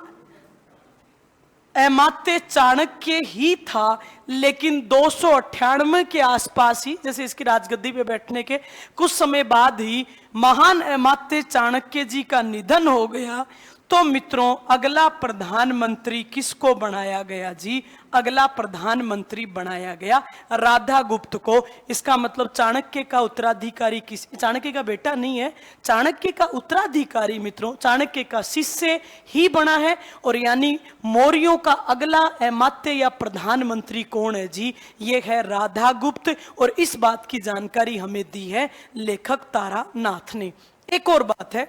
अमात्य चाणक्य ही था, लेकिन 298 के आसपास ही, जैसे इसकी राजगद्दी पे बैठने के कुछ समय बाद ही महान अमात्य चाणक्य जी का निधन हो गया। तो मित्रों अगला प्रधानमंत्री किसको बनाया गया जी, अगला प्रधानमंत्री बनाया गया राधा गुप्त को। इसका मतलब चाणक्य का उत्तराधिकारी किस, चाणक्य का बेटा नहीं है, चाणक्य का उत्तराधिकारी मित्रों, चाणक्य का शिष्य ही बना है। और यानी मौर्यों का अगला अमात्य या प्रधानमंत्री कौन है जी, ये है राधा गुप्त। और इस बात की जानकारी हमें दी है लेखक तारानाथ ने। एक और बात है,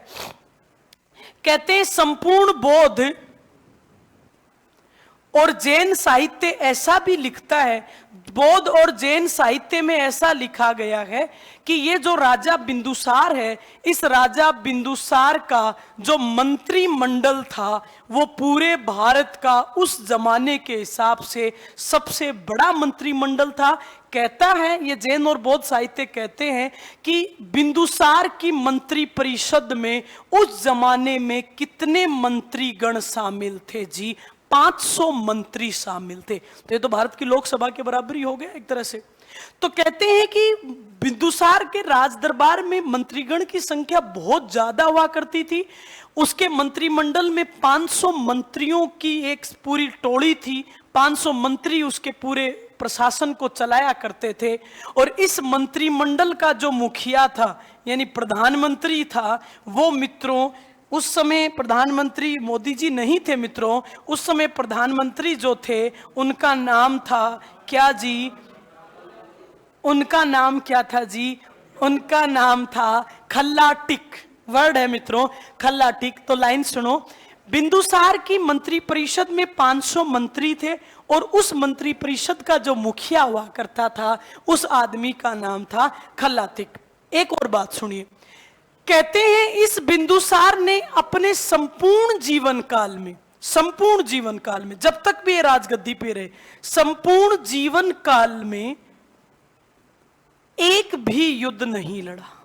कहते हैं संपूर्ण बौद्ध और जैन साहित्य ऐसा भी लिखता है, बौद्ध और जैन साहित्य में ऐसा लिखा गया है कि ये जो राजा बिंदुसार है, इस राजा बिंदुसार का जो मंत्रिमंडल था वो पूरे भारत का उस जमाने के हिसाब से सबसे बड़ा मंत्रिमंडल था। कहता है ये जैन और बौद्ध साहित्य कहते हैं कि बिंदुसार की मंत्री परिषद में उस जमाने में कितने मंत्रीगण शामिल थे जी, 500 मंत्री शामिल थे। तो ये तो भारत की लोकसभा के बराबर ही हो गया एक तरह से। तो कहते हैं कि बिंदुसार के राज दरबार में मंत्रीगण की संख्या बहुत ज्यादा हुआ करती थी। उसके मंत्रिमंडल में 500 मंत्रियों की एक पूरी टोली थी, 500 मंत्री उसके पूरे प्रशासन को चलाया करते थे। और इस मंत्रिमंडल का जो मुखिया था यानी प्रधानमंत्री था, वो मित्रों उस समय प्रधानमंत्री मोदी जी नहीं थे मित्रों, उस समय प्रधानमंत्री जो थे उनका नाम था क्या जी, उनका नाम क्या था जी? उनका नाम था खल्लाटिक। वर्ड है मित्रों खल्लाटिक। तो लाइन सुनो, बिंदुसार की मंत्री परिषद में 500 मंत्री थे और उस मंत्री परिषद का जो मुखिया हुआ करता था उस आदमी का नाम था खल्लाटिक। एक और बात सुनिए, कहते हैं इस बिंदुसार ने अपने संपूर्ण जीवन काल में, संपूर्ण जीवन काल में, जब तक भी ये राजगद्दी पे रहे, संपूर्ण जीवन काल में एक भी युद्ध नहीं लड़ा।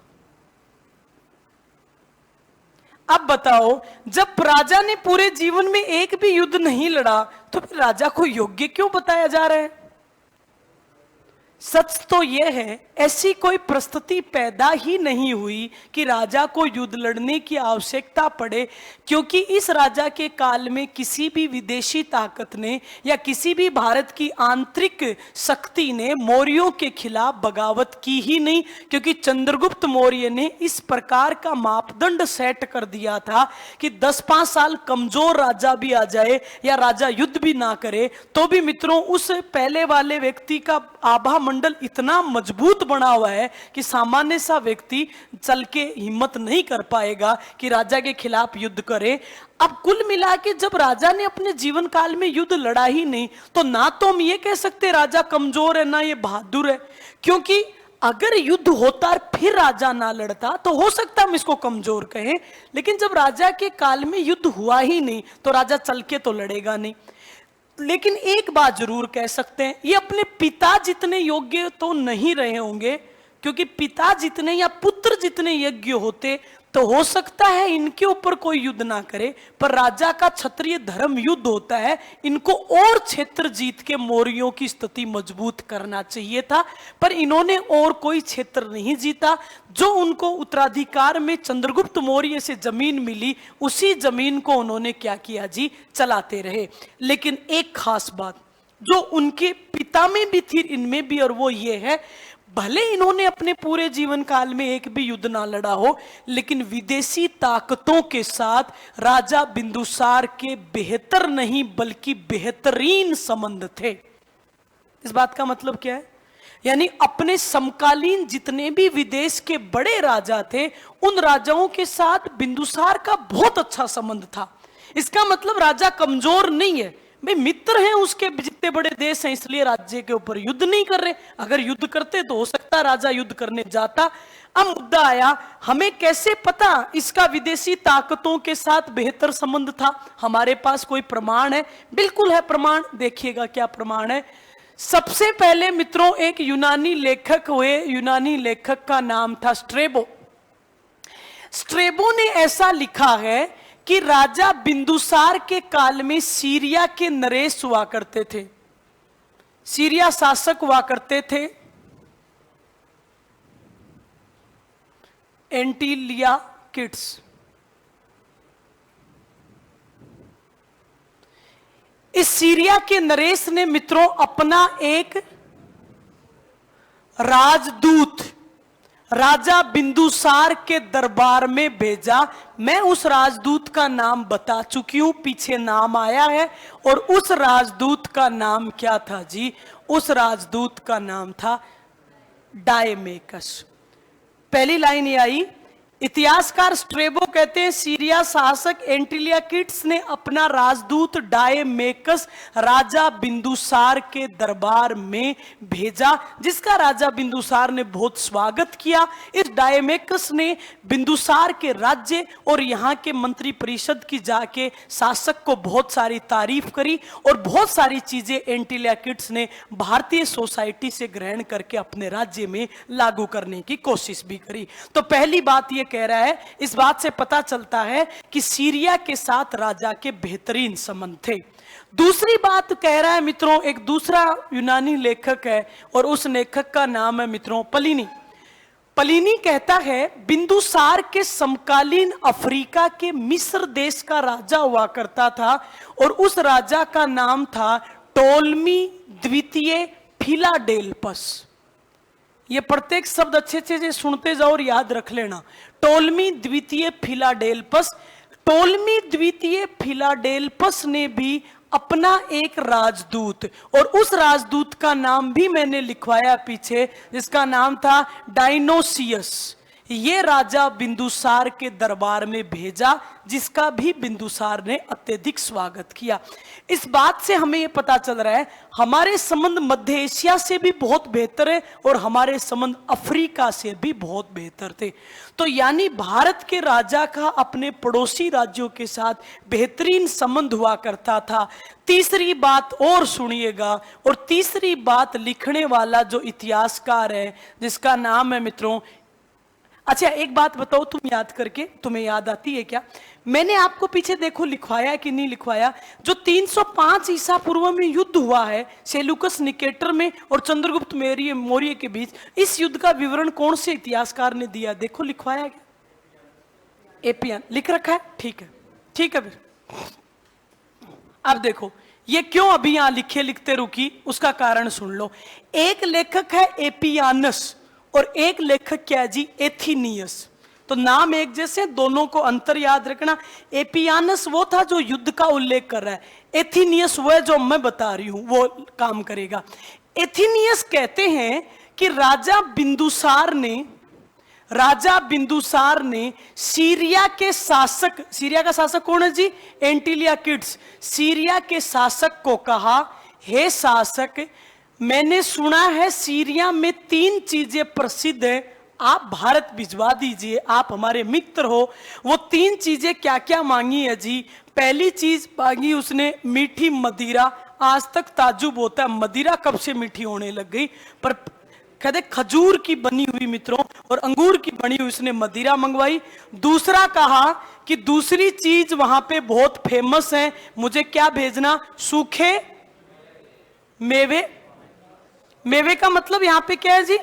अब बताओ, जब राजा ने पूरे जीवन में एक भी युद्ध नहीं लड़ा तो फिर राजा को योग्य क्यों बताया जा रहा है? सच तो यह है, ऐसी कोई परिस्थिति पैदा ही नहीं हुई कि राजा को युद्ध लड़ने की आवश्यकता पड़े, क्योंकि इस राजा के काल में किसी भी विदेशी ताकत ने या किसी भी भारत की आंतरिक शक्ति ने मौर्यों के खिलाफ बगावत की ही नहीं, क्योंकि चंद्रगुप्त मौर्य ने इस प्रकार का मापदंड सेट कर दिया था कि 10-5 साल कमजोर राजा भी आ जाए या राजा युद्ध भी ना करे तो भी मित्रों उस पहले वाले व्यक्ति का आभा मंडल इतना मजबूत बना हुआ है कि सामान्य सा व्यक्ति चल के हिम्मत नहीं कर पाएगा कि राजा के खिलाफ युद्ध करे। अब कुल मिला के जब राजा ने अपने जीवन काल में युद्ध लड़ा ही नहीं तो ना तो हम ये कह सकते राजा कमजोर है ना ये बहादुर है, क्योंकि अगर युद्ध होता और फिर राजा ना लड़ता तो हो सकता हम इसको कमजोर कहें, लेकिन जब राजा के काल में युद्ध हुआ ही नहीं तो राजा चल के तो लड़ेगा नहीं। लेकिन एक बात जरूर कह सकते हैं, ये अपने पिता जितने योग्य तो नहीं रहे होंगे, क्योंकि पिता जितने या पुत्र जितने योग्य होते तो हो सकता है इनके ऊपर कोई युद्ध ना करे, पर राजा का क्षत्रिय धर्म युद्ध होता है, इनको और क्षेत्र जीत के मौर्यों की स्थिति मजबूत करना चाहिए था, पर इन्होंने और कोई क्षेत्र नहीं जीता। जो उनको उत्तराधिकार में चंद्रगुप्त मौर्य से जमीन मिली उसी जमीन को उन्होंने क्या किया जी, चलाते रहे। लेकिन एक खास बात जो उनके पिता में भी थी इनमें भी, और वो ये है, भले इन्होंने अपने पूरे जीवन काल में एक भी युद्ध ना लड़ा हो, लेकिन विदेशी ताकतों के साथ राजा बिंदुसार के बेहतर नहीं बल्कि बेहतरीन संबंध थे। इस बात का मतलब क्या है? यानी अपने समकालीन जितने भी विदेश के बड़े राजा थे उन राजाओं के साथ बिंदुसार का बहुत अच्छा संबंध था। इसका मतलब राजा कमजोर नहीं है, भाई मित्र हैं उसके जितने बड़े देश हैं, इसलिए राज्य के ऊपर युद्ध नहीं कर रहे। अगर युद्ध करते तो हो सकता राजा युद्ध करने जाता। अब मुद्दा आया, हमें कैसे पता इसका विदेशी ताकतों के साथ बेहतर संबंध था? हमारे पास कोई प्रमाण है? बिल्कुल है प्रमाण, देखिएगा क्या प्रमाण है। सबसे पहले मित्रों एक यूनानी लेखक हुए, यूनानी लेखक का नाम था स्ट्रेबो। स्ट्रेबो ने ऐसा लिखा है कि राजा बिंदुसार के काल में सीरिया के नरेश हुआ करते थे, सीरिया शासक हुआ करते थे एंटिलियाकिड्स। इस सीरिया के नरेश ने मित्रों अपना एक राजदूत राजा बिंदुसार के दरबार में भेजा। मैं उस राजदूत का नाम बता चुकी हूं, पीछे नाम आया है, और उस राजदूत का नाम क्या था जी? उस राजदूत का नाम था डायमेकस। पहली लाइन ये आई, इतिहासकार स्ट्रेबो कहते हैं सीरिया शासक एंटिलियाकिड्स ने अपना राजदूत डायमेकस राजा बिंदुसार के दरबार में भेजा, जिसका राजा बिंदुसार ने बहुत स्वागत किया। इस डायमेकस ने बिंदुसार के राज्य और यहाँ के मंत्री परिषद की जाके शासक को बहुत सारी तारीफ करी और बहुत सारी चीजें एंटिलियाकिड्स ने भारतीय सोसाइटी से ग्रहण करके अपने राज्य में लागू करने की कोशिश भी करी। तो पहली बात यह कह रहा है, इस बात से पता चलता है कि सीरिया के साथ राजा के बेहतरीन संबंध थे। दूसरी बात कह रहा है मित्रों, एक दूसरा यूनानी लेखक है और उस लेखक का नाम है मित्रों प्लिनी। प्लिनी कहता है बिंदुसार के समकालीन अफ्रीका के मिस्र देश का राजा हुआ करता था और उस राजा का नाम था टोलमी द्वितीय फिलाडेल्फस। ये प्रत्येक शब्द अच्छे से सुनते जाओ और याद रख लेना। टोलमी द्वितीय फिलाडेल्फस। टोलमी द्वितीय फिलाडेल्फस ने भी अपना एक राजदूत, और उस राजदूत का नाम भी मैंने लिखवाया पीछे, जिसका नाम था डायनोसियस। ये राजा बिंदुसार के दरबार में भेजा, जिसका भी बिंदुसार ने अत्यधिक स्वागत किया। इस बात से हमें यह पता चल रहा है हमारे संबंध मध्य एशिया से भी बहुत बेहतर है और हमारे संबंध अफ्रीका से भी बहुत बेहतर थे। तो यानी भारत के राजा का अपने पड़ोसी राज्यों के साथ बेहतरीन संबंध हुआ करता था। तीसरी बात और सुनिएगा, और तीसरी बात लिखने वाला जो इतिहासकार है जिसका नाम है मित्रों, अच्छा एक बात बताओ तुम याद करके, तुम्हें याद आती है क्या? मैंने आपको पीछे देखो लिखवाया कि नहीं लिखवाया, जो 305 ईसा पूर्व में युद्ध हुआ है सेल्यूकस निकेटर में और चंद्रगुप्त मौर्य के बीच, इस युद्ध का विवरण कौन से इतिहासकार ने दिया? देखो लिखवाया क्या? एपियन लिख रखा है, ठीक है, ठीक है। फिर अब देखो ये क्यों अभी यहां लिखते रुकी, उसका कारण सुन लो। एक लेखक है एपियानस और एक लेखक क्या है जी? एथिनियस। तो नाम एक जैसे, दोनों को अंतर याद रखना। एपियानस वो था जो युद्ध का उल्लेख कर रहा है, एथिनियस वो है जो मैं बता रही हूं वो काम करेगा। एथिनियस कहते हैं कि राजा बिंदुसार ने सीरिया के शासक, सीरिया का शासक कौन है जी? एंटिलियाकिड्स। सीरिया के शासक को कहा, हे शासक, मैंने सुना है सीरिया में 3 चीजें प्रसिद्ध है, आप भारत भिजवा दीजिए, आप हमारे मित्र हो। वो 3 चीजें क्या क्या मांगी है जी? पहली चीज मांगी उसने मीठी मदिरा। आज तक ताज्जुब होता है मदिरा कब से मीठी होने लग गई, पर कहते खजूर की बनी हुई मित्रों और अंगूर की बनी हुई उसने मदिरा मंगवाई। दूसरा कहा कि दूसरी चीज वहां पे बहुत फेमस है, मुझे क्या भेजना? सूखे मेवे। मेवे का मतलब यहां पे क्या है जी?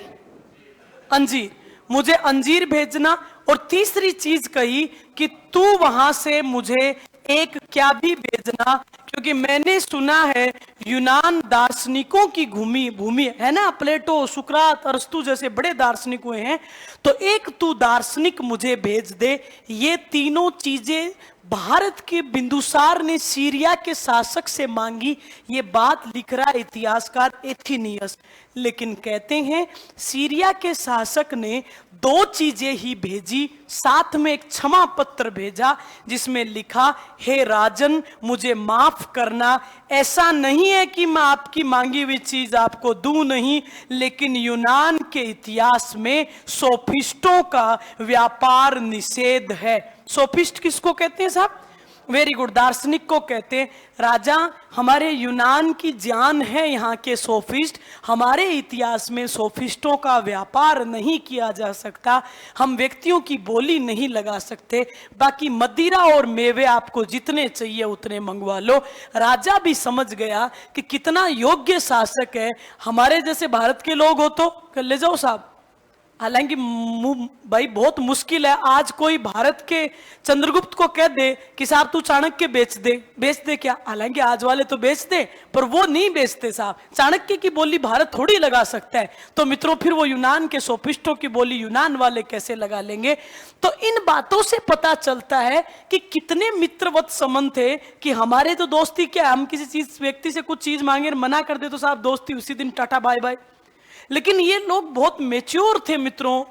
अंजीर। मुझे अंजीर भेजना। और तीसरी चीज कही कि तू वहां से मुझे एक क्या भी भेजना, क्योंकि मैंने सुना है यूनान दार्शनिकों की भूमि है ना, प्लेटो, सुकरात, अरस्तु जैसे बड़े दार्शनिक हुए हैं, तो एक तू दार्शनिक मुझे भेज दे। ये तीनों चीजें भारत के बिंदुसार ने सीरिया के शासक से मांगी। ये बात लिख रहा है इतिहासकार एथिनियस। लेकिन कहते हैं सीरिया के शासक ने 2 चीजें ही भेजी, साथ में एक क्षमा पत्र भेजा जिसमें लिखा, हे राजन मुझे माफ करना, ऐसा नहीं है कि मैं आपकी मांगी हुई चीज आपको दूं नहीं, लेकिन यूनान के इतिहास में सोफिस्टों का व्यापार निषेध है। सोफिस्ट किसको कहते हैं साहब? वेरी गुड, दार्शनिक को कहते हैं। राजा हमारे यूनान की जान है यहाँ के सोफिस्ट, हमारे इतिहास में सोफिस्टों का व्यापार नहीं किया जा सकता, हम व्यक्तियों की बोली नहीं लगा सकते, बाकी मदिरा और मेवे आपको जितने चाहिए उतने मंगवा लो। राजा भी समझ गया कि कितना योग्य शासक है, हमारे जैसे भारत के लोग हो तो ले जाओ साहब। हालांकि भाई बहुत मुश्किल है आज कोई भारत के चंद्रगुप्त को कह दे कि साहब तू चाणक्य बेच दे क्या? हालांकि आज वाले तो बेच दे, पर वो नहीं बेचते साहब। चाणक्य की बोली भारत थोड़ी लगा सकता है, तो मित्रों फिर वो यूनान के सोफिस्टों की बोली यूनान वाले कैसे लगा लेंगे? तो इन बातों से पता चलता है कि कितने मित्रवत संबंध थे कि हमारे तो दोस्ती क्या, हम किसी चीज व्यक्ति से कुछ चीज मांगे मना कर दे तो साहब दोस्ती उसी दिन टाटा बाय बाय। लेकिन ये लोग बहुत मैच्योर थे मित्रों,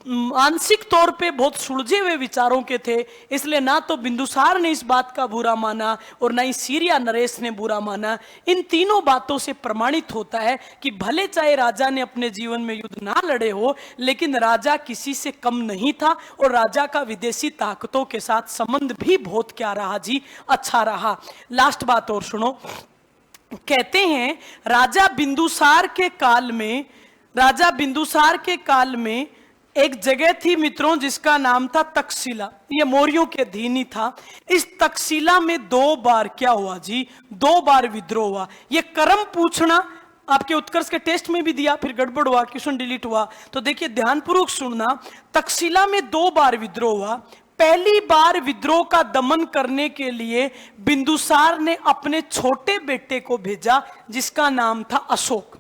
मानसिक तौर पे बहुत सुलझे हुए विचारों के थे, इसलिए ना तो बिंदुसार ने इस बात का बुरा माना और ना ही सीरिया नरेश ने बुरा माना। इन तीनों बातों से प्रमाणित होता है कि भले चाहे राजा ने अपने जीवन में युद्ध ना लड़े हो, लेकिन राजा किसी से कम नहीं था और राजा का विदेशी ताकतों के साथ संबंध भी बहुत क्या रहा जी? अच्छा रहा। लास्ट बात और सुनो, कहते हैं राजा बिंदुसार के काल में एक जगह थी मित्रों जिसका नाम था तक्षशिला, ये मौर्यों के अधीन ही था। इस तक्षशिला में 2 बार क्या हुआ जी? 2 बार विद्रोह हुआ। ये क्रम पूछना आपके उत्कर्ष के टेस्ट में भी दिया, फिर गड़बड़ हुआ, क्वेश्चन डिलीट हुआ, तो देखिए ध्यानपूर्वक सुनना। तक्षशिला में 2 बार विद्रोह हुआ। पहली बार विद्रोह का दमन करने के लिए बिंदुसार ने अपने छोटे बेटे को भेजा जिसका नाम था अशोक।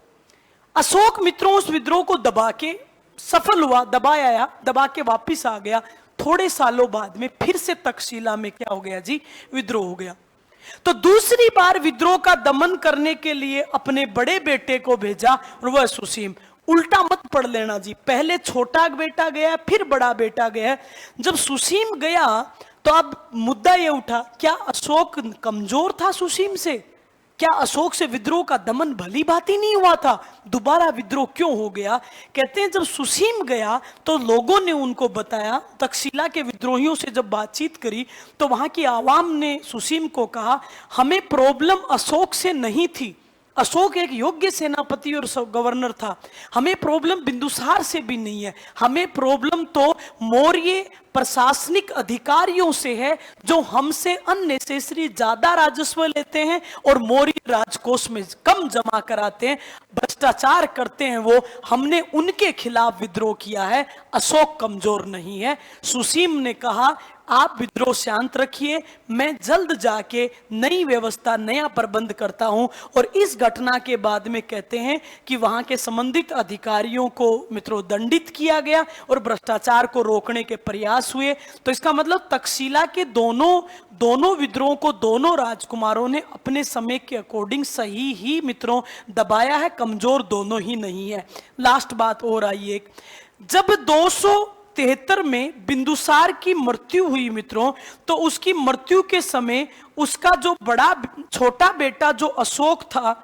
अशोक मित्रों उस विद्रोह को दबा के सफल हुआ, दबा के वापिस आ गया। थोड़े सालों बाद में फिर से तक्षशिला में क्या हो गया जी? विद्रोह हो गया। तो दूसरी बार विद्रोह का दमन करने के लिए अपने बड़े बेटे को भेजा और वह सुसीम। उल्टा मत पढ़ लेना जी, पहले छोटा बेटा गया फिर बड़ा बेटा गया। जब सुसीम गया तो अब मुद्दा यह उठा, क्या अशोक कमजोर था सुसीम से? क्या अशोक से विद्रोह का दमन भली भांति नहीं हुआ था? दोबारा विद्रोह क्यों हो गया? कहते हैं जब सुसीम गया तो लोगों ने उनको बताया, तक्षशिला के विद्रोहियों से जब बातचीत करी तो वहां की आवाम ने सुसीम को कहा, हमें प्रॉब्लम अशोक से नहीं थी, अशोक एक योग्य सेनापति और गवर्नर था, हमें प्रॉब्लम बिंदुसार से भी नहीं है, हमें प्रॉब्लम तो मौर्य प्रशासनिक अधिकारियों से है जो हमसे अननेसेसरी ज्यादा राजस्व लेते हैं और मौर्य राजकोष में कम जमा कराते हैं, भ्रष्टाचार करते हैं वो, हमने उनके खिलाफ विद्रोह किया है, अशोक कमजोर नहीं है। सुसीम ने कहा आप विद्रोह शांत रखिए, मैं जल्द जाके नई व्यवस्था नया प्रबंध करता हूं। और इस घटना के बाद में कहते हैं कि वहां के संबंधित अधिकारियों को मित्रों दंडित किया गया और भ्रष्टाचार को रोकने के प्रयास हुए। तो इसका मतलब तक्षशिला के दोनों विद्रोह को दोनों राजकुमारों ने अपने समय के अकॉर्डिंग सही ही मित्रों दबाया है, कमजोर दोनों ही नहीं है। लास्ट बात और आई एक, जब 273 में बिंदुसार की मृत्यु हुई मित्रों, तो उसकी मृत्यु के समय उसका जो छोटा बेटा जो अशोक था,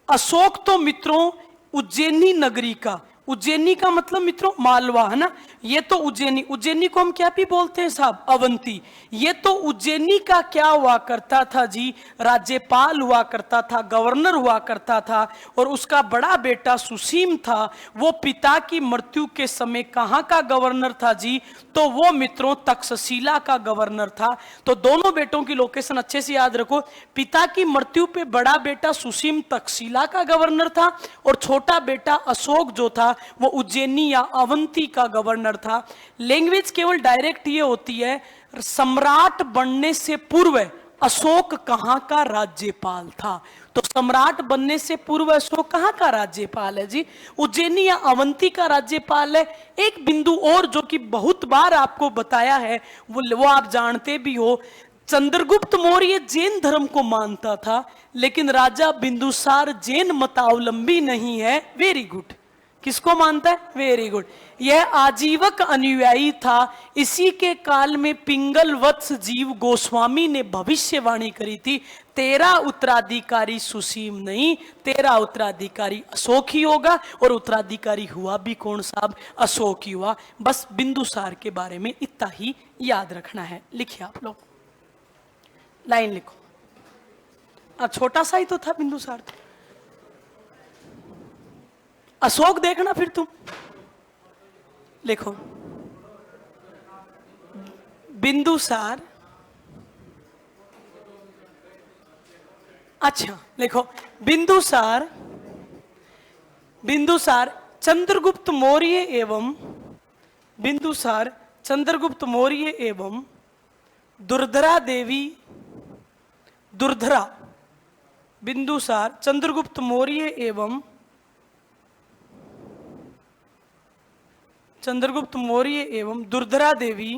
अशोक तो मित्रों उज्जैनी नगरी का, उज्जैनी का मतलब मित्रों मालवा है ना, ये तो उज्जैनी को हम क्या भी बोलते हैं साहब, अवंती। ये तो उज्जैनी का क्या हुआ करता था जी, राज्यपाल हुआ करता था, गवर्नर हुआ करता था। और उसका बड़ा बेटा सुसीम था, वो पिता की मृत्यु के समय कहाँ का गवर्नर था जी, तो वो मित्रों तक्षशिला का गवर्नर था। तो दोनों बेटों की लोकेशन अच्छे से याद रखो, पिता की मृत्यु पे बड़ा बेटा सुसीम तक्षशिला का गवर्नर था और छोटा बेटा अशोक जो था वो उज्जैनी या अवंती का गवर्नर था। लैंग्वेज केवल डायरेक्ट ये होती है, सम्राट बनने से पूर्व अशोक कहां का राज्यपाल था, तो सम्राट बनने से पूर्व अशोक कहां का राज्यपाल है जी, उज्जैनी या अवंती का राज्यपाल है। एक बिंदु और जो कि बहुत बार आपको बताया है, वो आप जानते भी हो, चंद्रगुप्त मौर्य जैन धर्म को मानता था, लेकिन राजा बिंदुसार जैन मतावलंबी नहीं है। वेरी गुड, किसको मानता है? वेरी गुड, यह आजीवक अनुयायी था। इसी के काल में पिंगल वत्स जीव गोस्वामी ने भविष्यवाणी करी थी, तेरा उत्तराधिकारी सुसीम नहीं, तेरा उत्तराधिकारी अशोक ही होगा। और उत्तराधिकारी हुआ भी कौन साहब? अशोक ही हुआ। बस बिंदुसार के बारे में इतना ही याद रखना है। लिखिए आप लोग, लाइन लिखो। छोटा सा ही तो था बिंदुसार, अशोक देखना फिर तुम। लिखो बिंदुसार, अच्छा लिखो बिंदुसार चंद्रगुप्त मौर्य एवं बिंदुसार चंद्रगुप्त मौर्य एवं दुर्धरा देवी बिंदुसार चंद्रगुप्त मौर्य एवं दुर्धरा देवी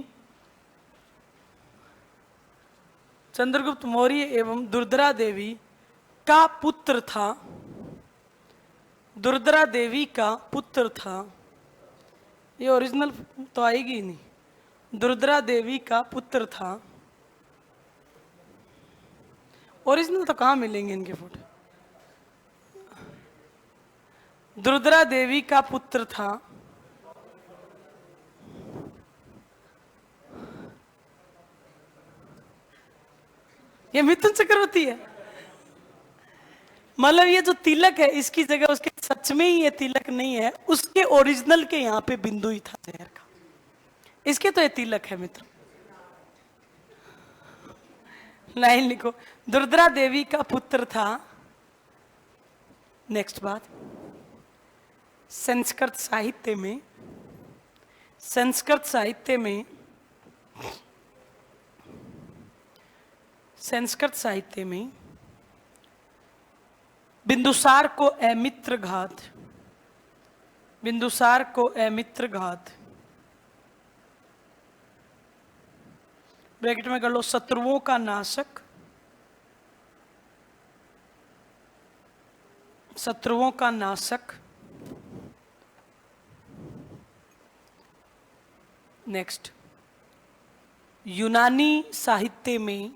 चंद्रगुप्त मौर्य एवं दुर्धरा देवी का पुत्र था, दुर्धरा देवी का पुत्र था। ये ओरिजिनल तो आएगी ही नहीं, दुर्धरा देवी का पुत्र था। ओरिजिनल तो कहाँ मिलेंगे इनके फोटो? दुर्धरा देवी का पुत्र था, ये मिथुन चक्रवर्ती है। मतलब ये जो तिलक है इसकी जगह उसके सच में ही ये तिलक नहीं है, उसके ओरिजिनल के यहाँ पे बिंदु ही था जहर का, इसके तो ये तिलक है मित्र। लाइन लिखो, दुर्धरा देवी का पुत्र था। नेक्स्ट बात, संस्कृत साहित्य में बिंदुसार को अमित्र घात ब्रैकेट में कर लो, शत्रुओं का नाशक शत्रुओं का नाशक। नेक्स्ट, यूनानी साहित्य में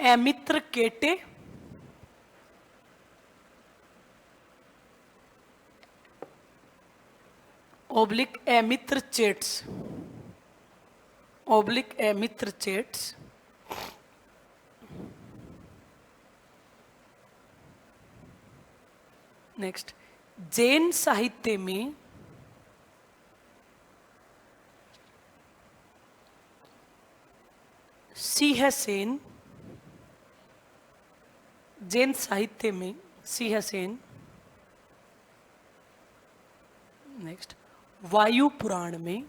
एमित्र केटे, ओब्लिक एमित्र चेट्स, ओब्लिक एमित्र चेट्स। नेक्स्ट, जैन साहित्य में सिंह सेन, जैन साहित्य में सिंह सेन। नेक्स्ट, वायु पुराण में,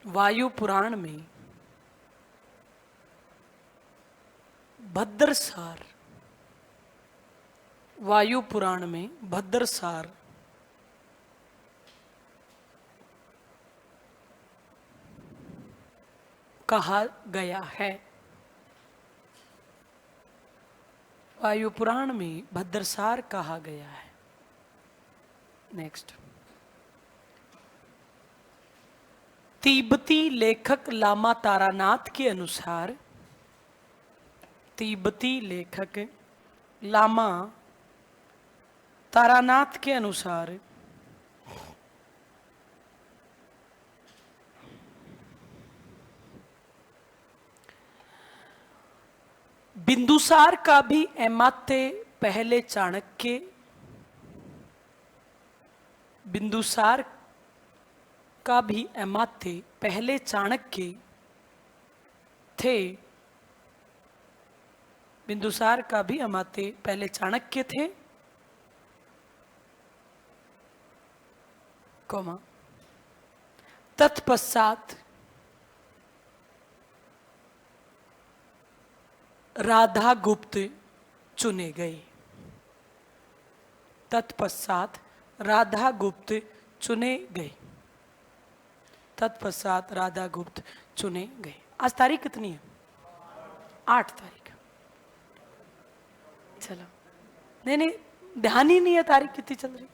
वायु पुराण में भद्रसार, वायु पुराण में भद्रसार कहा गया है। वायु पुराण में भद्रसार कहा गया है। नेक्स्ट, तिब्बती लेखक लामा तारानाथ के अनुसार, तिब्बती लेखक लामा तारानाथ के अनुसार बिंदुसार का भी अमात्य पहले चाणक्य, बिंदुसार का भी अमात्य पहले चाणक्य थे, बिंदुसार का भी अमात्य पहले चाणक्य थे, कोमा तत्पश्चात राधा गुप्त चुने गए, तत्पश्चात राधा गुप्त चुने गए, तत्पश्चात राधा गुप्त चुने गए। आज तारीख कितनी है? 8 तारीख। चलो, नहीं नहीं, ध्यान ही नहीं है तारीख कितनी चल रही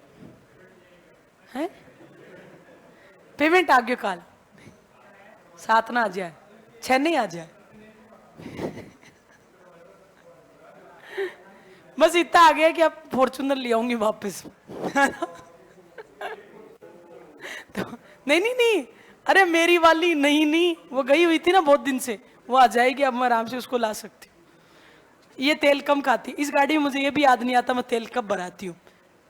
है। पेमेंट आगे काल 7 ना आ जाए, 6 नहीं आ जाए, बस इतना आ गया कि अब फॉर्चूनर ले आऊंगी वापस। तो नहीं नहीं नहीं, अरे मेरी वाली नहीं नहीं, वो गई हुई थी ना बहुत दिन से, वो आ जाएगी, अब मैं आराम से उसको ला सकती हूँ। ये तेल कम खाती, इस गाड़ी में मुझे ये भी याद नहीं आता मैं तेल कब भराती हूँ।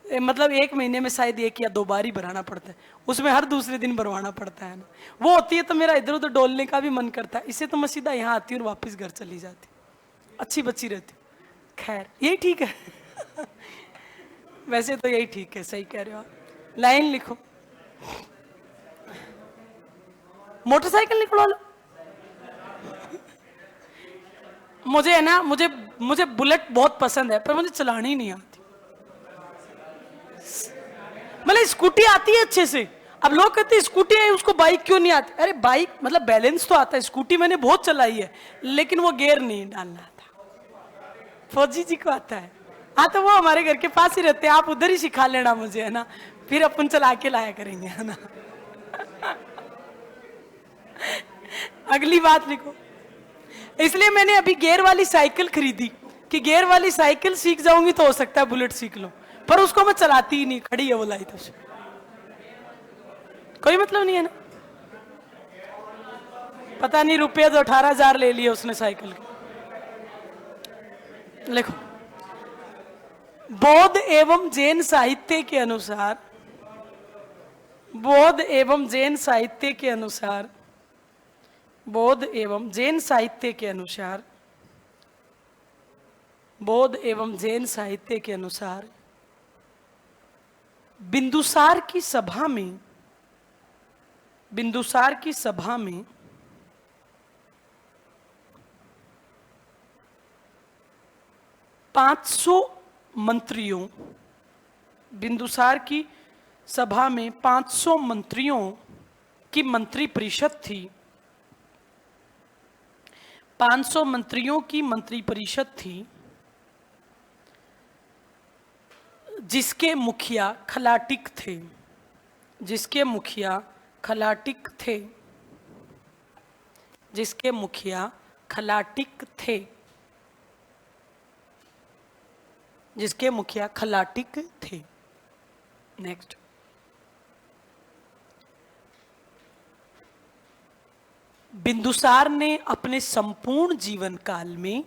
मतलब 1 महीने में शायद 1 या 2 बार ही भराना पड़ता है, उसमें हर दूसरे दिन भरवाना पड़ता है ना। वो होती है तो मेरा इधर उधर डोलने का भी मन करता है, इससे तो मैं सीधा यहाँ आती हूँ और वापस घर चली जाती हूँ, अच्छी बच्ची रहती हूँ। खैर यही ठीक है। वैसे तो यही ठीक है, सही कह रहे हो आप। लाइन लिखो, मोटरसाइकिल निकलवा लो। मुझे है ना, मुझे बुलेट बहुत पसंद है, पर मुझे चलानी नहीं आती। मतलब स्कूटी आती है अच्छे से, अब लोग कहते हैं स्कूटी है उसको बाइक क्यों नहीं आती। अरे बाइक मतलब बैलेंस तो आता है, स्कूटी मैंने बहुत चलाई है, लेकिन वो गियर नहीं डालना आता। फौजी जी को आता है। हाँ तो वो हमारे घर के पास ही रहते हैं, आप उधर ही सिखा लेना मुझे, है ना, फिर अपन चला के लाया करेंगे, है ना। अगली बात लिखो, इसलिए मैंने अभी गियर वाली साइकिल खरीदी कि गियर वाली साइकिल सीख जाऊंगी तो हो सकता है बुलेट सीख लो, पर उसको मैं चलाती ही नहीं, खड़ी है वो लाई तो कोई मतलब नहीं है ना। पता नहीं रुपये तो 18,000 ले लिए उसने साइकिल के। लिखो, बौद्ध एवं जैन साहित्य के अनुसार, बौद्ध एवं जैन साहित्य के अनुसार, बौद्ध एवं जैन साहित्य के अनुसार, बौद्ध एवं जैन साहित्य के अनुसार बिंदुसार की सभा में, बिंदुसार की सभा में 500 मंत्रियों, बिंदुसार की सभा में 500 मंत्रियों की मंत्री परिषद थी, 500 मंत्रियों की मंत्री परिषद थी, जिसके मुखिया खलाटिक थे, जिसके मुखिया खलाटिक थे, जिसके मुखिया खलाटिक थे, जिसके मुखिया खलाटिक थे। नेक्स्ट, बिंदुसार ने अपने संपूर्ण जीवन काल में,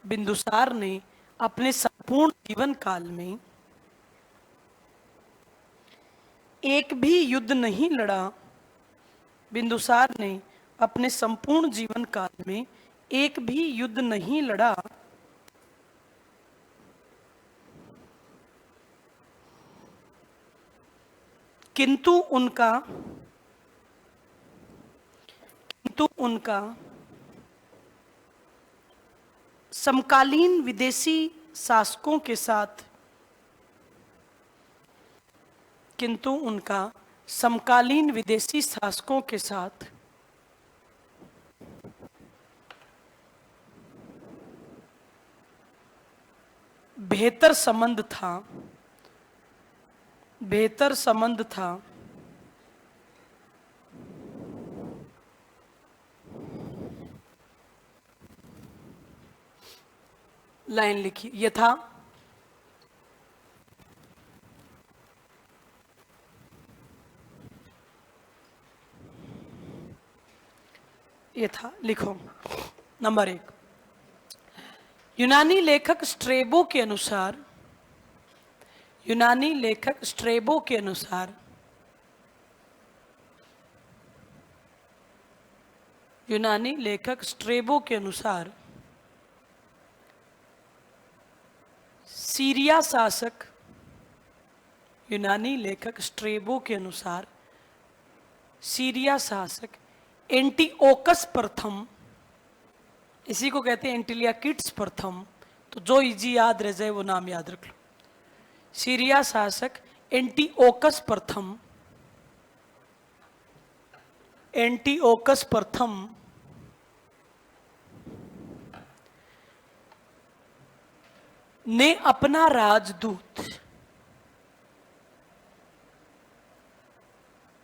बिंदुसार ने अपने संपूर्ण जीवन काल में एक भी युद्ध नहीं लड़ा, बिंदुसार ने अपने संपूर्ण जीवन काल में एक भी युद्ध नहीं लड़ा, किंतु उनका समकालीन विदेशी शासकों के साथ, किंतु उनका समकालीन विदेशी शासकों के साथ बेहतर संबंध था, बेहतर संबंध था। लाइन लिखिए, यथा लिखो। नंबर 1, यूनानी लेखक स्ट्रेबो के अनुसार, यूनानी लेखक स्ट्रेबो के अनुसार यूनानी लेखक स्ट्रेबो के अनुसार सीरिया शासक, यूनानी लेखक स्ट्रेबो के अनुसार सीरिया शासक एंटीओकस प्रथम, इसी को कहते हैं एंटिलियाकिड्स प्रथम, तो जो इजी याद रह जाए वो नाम याद रख लो। सीरिया शासक एंटीओकस प्रथम, एंटीओकस प्रथम ने अपना राजदूत,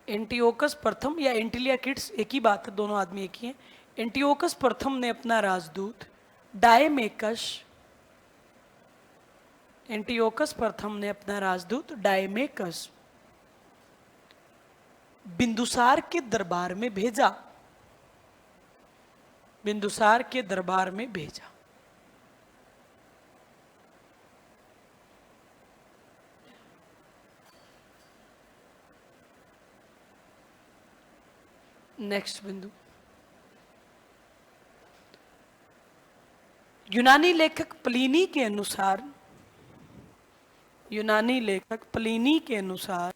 एंटीओकस प्रथम या एंटिलियाकिड्स एक ही बात है, दोनों आदमी एक ही हैं। एंटीओकस प्रथम ने अपना राजदूत डायमेकस, एंटीओकस प्रथम ने अपना राजदूत डायमेकस बिंदुसार के दरबार में भेजा, बिंदुसार के दरबार में भेजा। नेक्स्ट बिंदु, यूनानी लेखक प्लिनी के अनुसार, यूनानी लेखक प्लिनी के अनुसार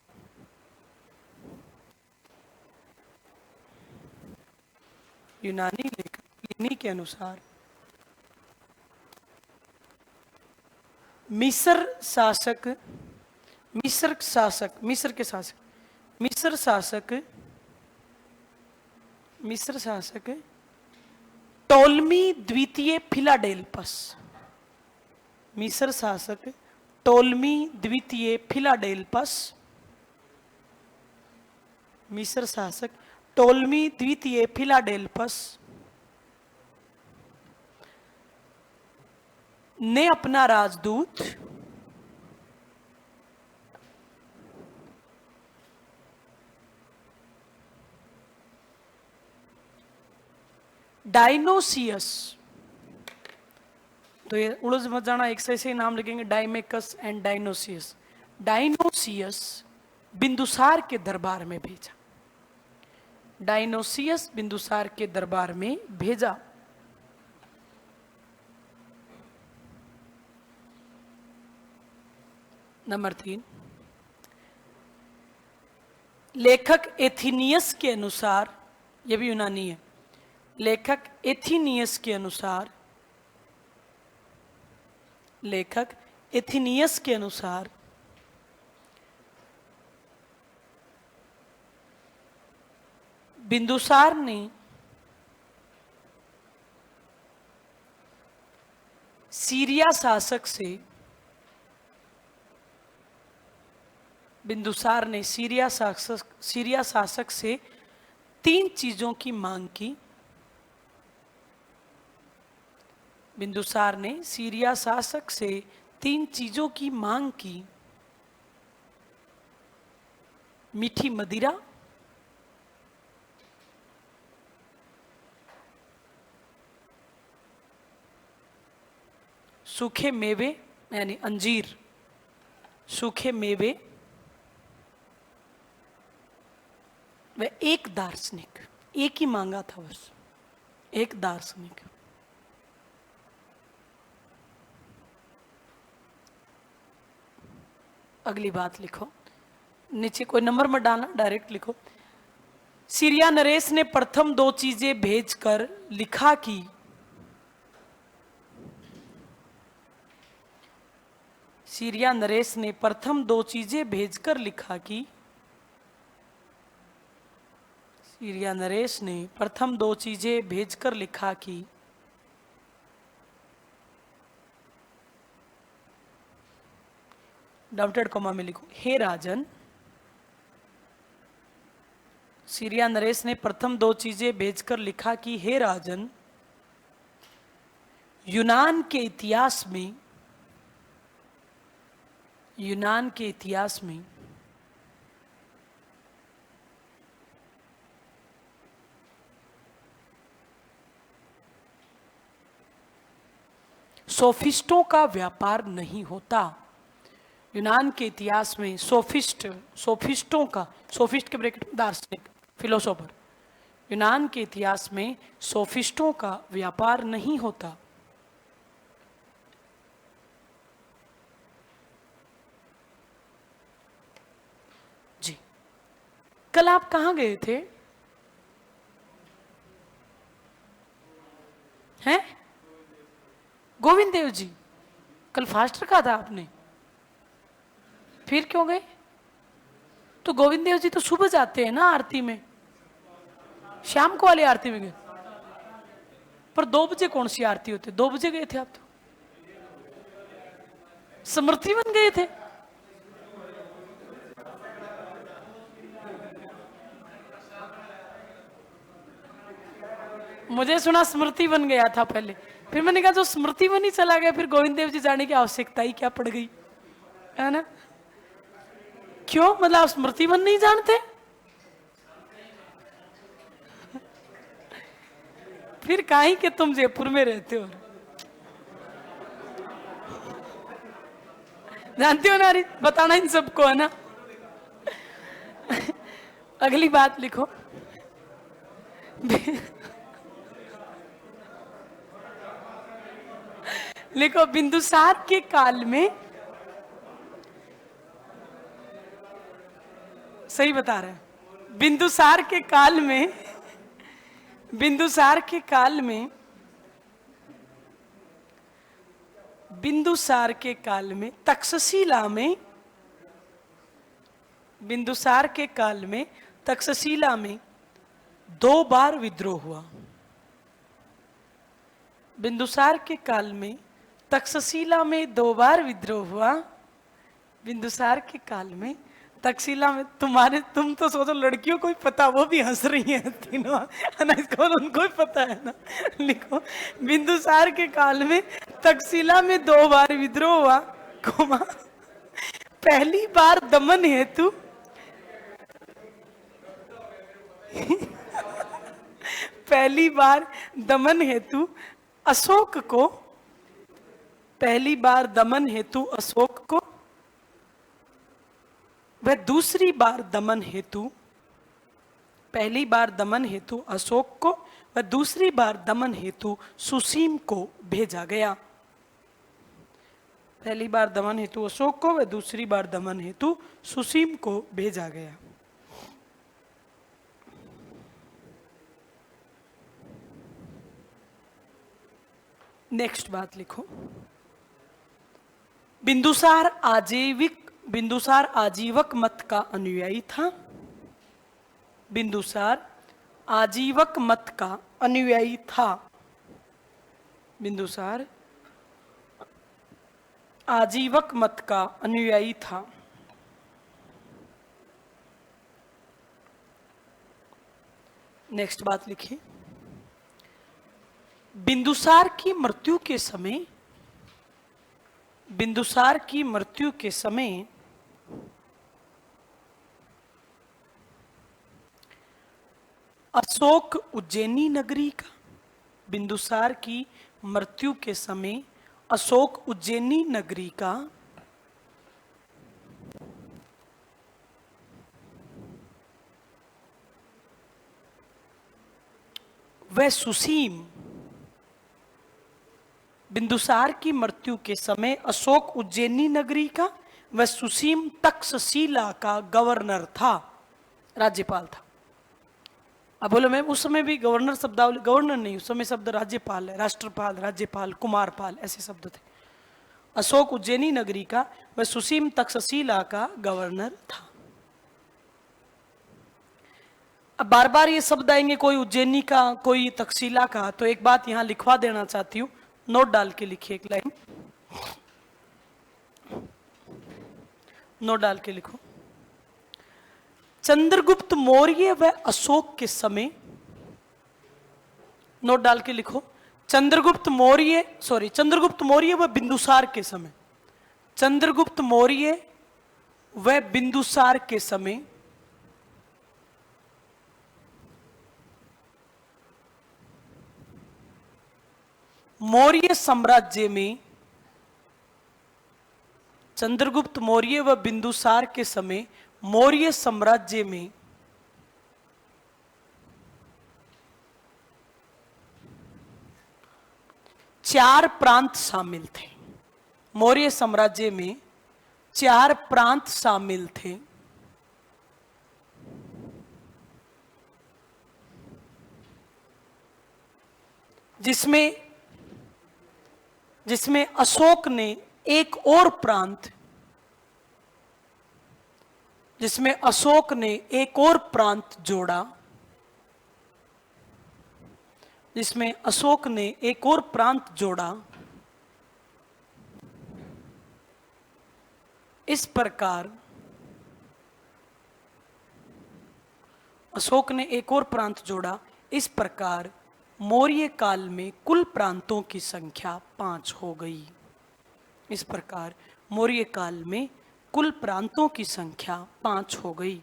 यूनानी लेखक प्लिनी के अनुसार मिस्र शासक, मिस्र शासक, मिस्र के शासक, मिस्र शासक, मिस्र शासक टोलमी द्वितीय फिलाडेल्फस, मिस्र शासक टोलमी द्वितीय फिलाडेल्फस, मिस्र शासक टोलमी द्वितीय फिलाडेल्फस ने अपना राजदूत डायनोसियस, तो ये उलझ मत जाना, एक से ऐसे ही नाम लिखेंगे, डायमेकस एंड डायनोसियस। डायनोसियस बिंदुसार के दरबार में भेजा, डायनोसियस बिंदुसार के दरबार में भेजा। नंबर 3, लेखक एथिनियस के अनुसार, यह भी यूनानी है, लेखक एथिनियस के अनुसार, लेखक एथिनियस के अनुसार बिंदुसार ने सीरिया शासक से, बिंदुसार ने सीरिया शासक से 3 चीजों की मांग की। बिंदुसार ने सीरिया शासक से 3 चीजों की मांग की। मीठी मदिरा, सूखे मेवे यानी अंजीर, सूखे मेवे व एक दार्शनिक। एक ही मांगा था बस, एक दार्शनिक। अगली बात लिखो, नीचे कोई नंबर मत डालना, डायरेक्ट लिखो। सीरिया नरेश ने प्रथम 2 चीजें भेजकर लिखा कि सीरिया नरेश ने प्रथम 2 चीजें भेजकर लिखा कि सीरिया नरेश ने प्रथम 2 चीजें भेजकर लिखा कि डॉटेड कॉमा में लिखो, हे राजन। सीरिया नरेश ने प्रथम 2 चीजें भेजकर लिखा कि हे राजन, यूनान के इतिहास में सोफिस्टों का व्यापार नहीं होता। यूनान के इतिहास में सोफिस्टों का, सोफिस्ट के ब्रैकेट में दार्शनिक, फिलोसोफर, यूनान के इतिहास में सोफिस्टों का व्यापार नहीं होता। जी, कल आप कहां गए थे? हैं? गोविंद देव जी, कल फास्ट रखा था आपने, फिर क्यों गए? तो गोविंद देव जी तो सुबह जाते हैं ना आरती में, शाम को वाली आरती में गए। पर 2 बजे कौन सी आरती होती है? 2 बजे गए थे आप तो, स्मृति बन गए थे। मुझे सुना स्मृति बन गया था पहले, फिर मैंने कहा जो स्मृति बनी चला गया, फिर गोविंद देव जी जाने की आवश्यकता ही क्या पड़ गई, है ना? क्यों, मतलब आप स्मृति बन नहीं जानते? फिर काहे कि तुम जयपुर में रहते हो, जानते हो ना? बताना इन सबको, है ना? अगली बात लिखो, लिखो, बिंदुसार के काल में, सही बता रहे हैं, बिंदुसार के काल में, बिंदुसार के काल में, बिंदुसार के काल में तक्षशिला में, बिंदुसार के काल में तक्षशिला में 2 बार विद्रोह हुआ। बिंदुसार के काल में तक्षशिला में 2 बार विद्रोह हुआ। बिंदुसार के काल में तक्षशिला में, तुम तो सोचो लड़कियों को ही पता, वो भी हंस रही हैं तीनों, है ना? इसको उनको ही पता है ना। लिखो, बिंदुसार के काल में तक्षशिला में 2 बार विद्रोह हुआ, पहली बार दमन हेतु पहली बार दमन हेतु अशोक को, पहली बार दमन हेतु अशोक को, वह दूसरी बार दमन हेतु, पहली बार दमन हेतु अशोक को व दूसरी बार दमन हेतु सुसीम को भेजा गया। पहली बार दमन हेतु अशोक को व दूसरी बार दमन हेतु सुसीम को भेजा गया। नेक्स्ट बात लिखो, बिंदुसार आजीवक मत का अनुयायी था। बिंदुसार आजीवक मत का अनुयायी था। बिंदुसार आजीवक मत का अनुयायी था। नेक्स्ट बात लिखिए, बिंदुसार की मृत्यु के समय, बिंदुसार की मृत्यु के समय अशोक उज्जैनी नगरी का, बिंदुसार की मृत्यु के समय अशोक उज्जैनी नगरी का वह सुसीम, बिंदुसार की मृत्यु के समय अशोक उज्जैनी नगरी का वह सुसीम तक्षशिला का गवर्नर था, राज्यपाल था। अब बोलो मैम उस समय भी गवर्नर शब्दावली, गवर्नर नहीं, उस समय शब्द राज्यपाल है, राष्ट्रपाल, राज्यपाल, कुमारपाल ऐसे शब्द थे। अशोक उज्जैनी नगरी का वह सुसीम तक्षशिला का गवर्नर था। अब बार बार ये शब्द आएंगे, कोई उज्जैनी का कोई तक्षशिला का, तो एक बात यहां लिखवा देना चाहती हूं, नोट डाल के लिखिए, एक लाइन नोट डाल के लिखो, चंद्रगुप्त मौर्य व अशोक के समय, नोट डाल के लिखो, चंद्रगुप्त मौर्य व बिंदुसार के समय, चंद्रगुप्त मौर्य व बिंदुसार के समय मौर्य साम्राज्य में, चंद्रगुप्त मौर्य व बिंदुसार के समय मौर्य साम्राज्य में चार प्रांत शामिल थे। मौर्य साम्राज्य में चार प्रांत शामिल थे, जिसमें अशोक ने एक और प्रांत, जिसमें अशोक ने एक और प्रांत जोड़ा, जिसमें अशोक ने एक और प्रांत जोड़ा। इस प्रकार अशोक ने एक और प्रांत जोड़ा। इस प्रकार मौर्य काल में कुल प्रांतों की संख्या 5 हो गई। इस प्रकार मौर्य काल में कुल प्रांतों की संख्या 5 हो गई।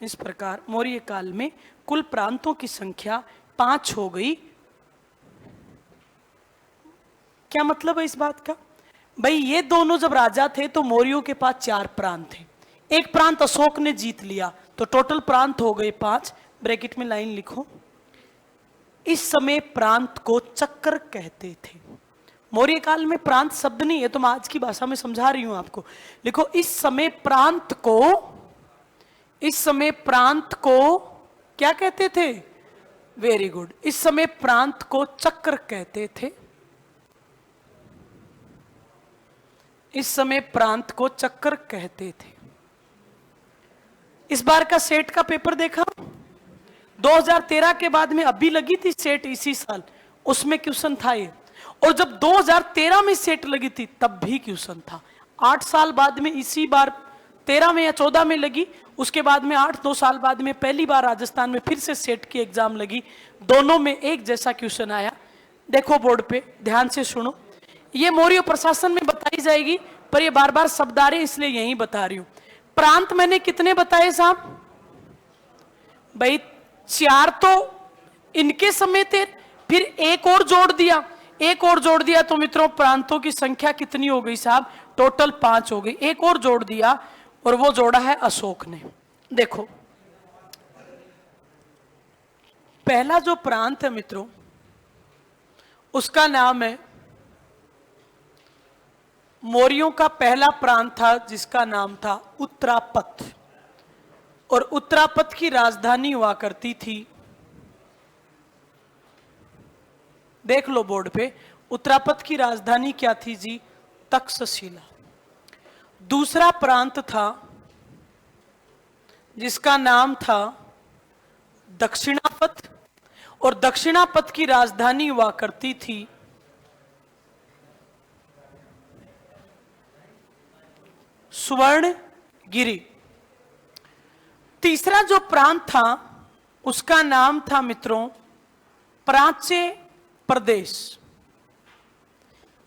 इस प्रकार मौर्य काल में कुल प्रांतों की संख्या 5 हो गई। क्या मतलब है इस बात का? भाई ये दोनों जब राजा थे तो मौर्यों के पास 4 प्रांत थे, एक प्रांत अशोक ने जीत लिया तो टोटल प्रांत हो गए 5। ब्रैकेट में लाइन लिखो, इस समय प्रांत को चक्र कहते थे। मौर्य काल में प्रांत शब्द नहीं है, तो मैं आज की भाषा में समझा रही हूं आपको। लिखो, इस समय प्रांत को क्या कहते थे? वेरी गुड, इस समय प्रांत को चक्र कहते थे। इस समय प्रांत को चक्र कहते थे। इस बार का सेट का पेपर देखा 2013 के बाद में, अभी लगी थी सेट इसी साल, उसमें क्वेश्चन था ये। और जब 2013 में सेट लगी थी तब भी क्वेश्चन था। 8 साल बाद में, इसी बार 13 में या 14 में लगी, उसके बाद में 8-2 साल बाद में पहली बार राजस्थान में फिर से सेट की एग्जाम लगी। दोनों में एक जैसा क्वेश्चन आया। देखो बोर्ड पे, ध्यान से सुनो। ये मौर्य प्रशासन में बताई जाएगी, पर ये बार बार शब्द आ रहे इसलिए यही बता रही हूं। प्रांत मैंने कितने बताए साहब? भाई 4 तो इनके समय थे, फिर एक और जोड़ दिया, तो मित्रों प्रांतों की संख्या कितनी हो गई साहब? टोटल 5 हो गई। एक और जोड़ दिया और वो जोड़ा है अशोक ने। देखो, पहला जो प्रांत है मित्रों, उसका नाम है, मौर्यों का पहला प्रांत था जिसका नाम था उत्तरापथ। और उत्तरापथ की राजधानी हुआ करती थी, देख लो बोर्ड पे, उत्तरापथ की राजधानी क्या थी जी? तक्षशिला। दूसरा प्रांत था जिसका नाम था दक्षिणापथ, और दक्षिणापथ की राजधानी हुआ करती थी सुवर्णगिरी। तीसरा जो प्रांत था उसका नाम था मित्रों प्राच्य प्रदेश।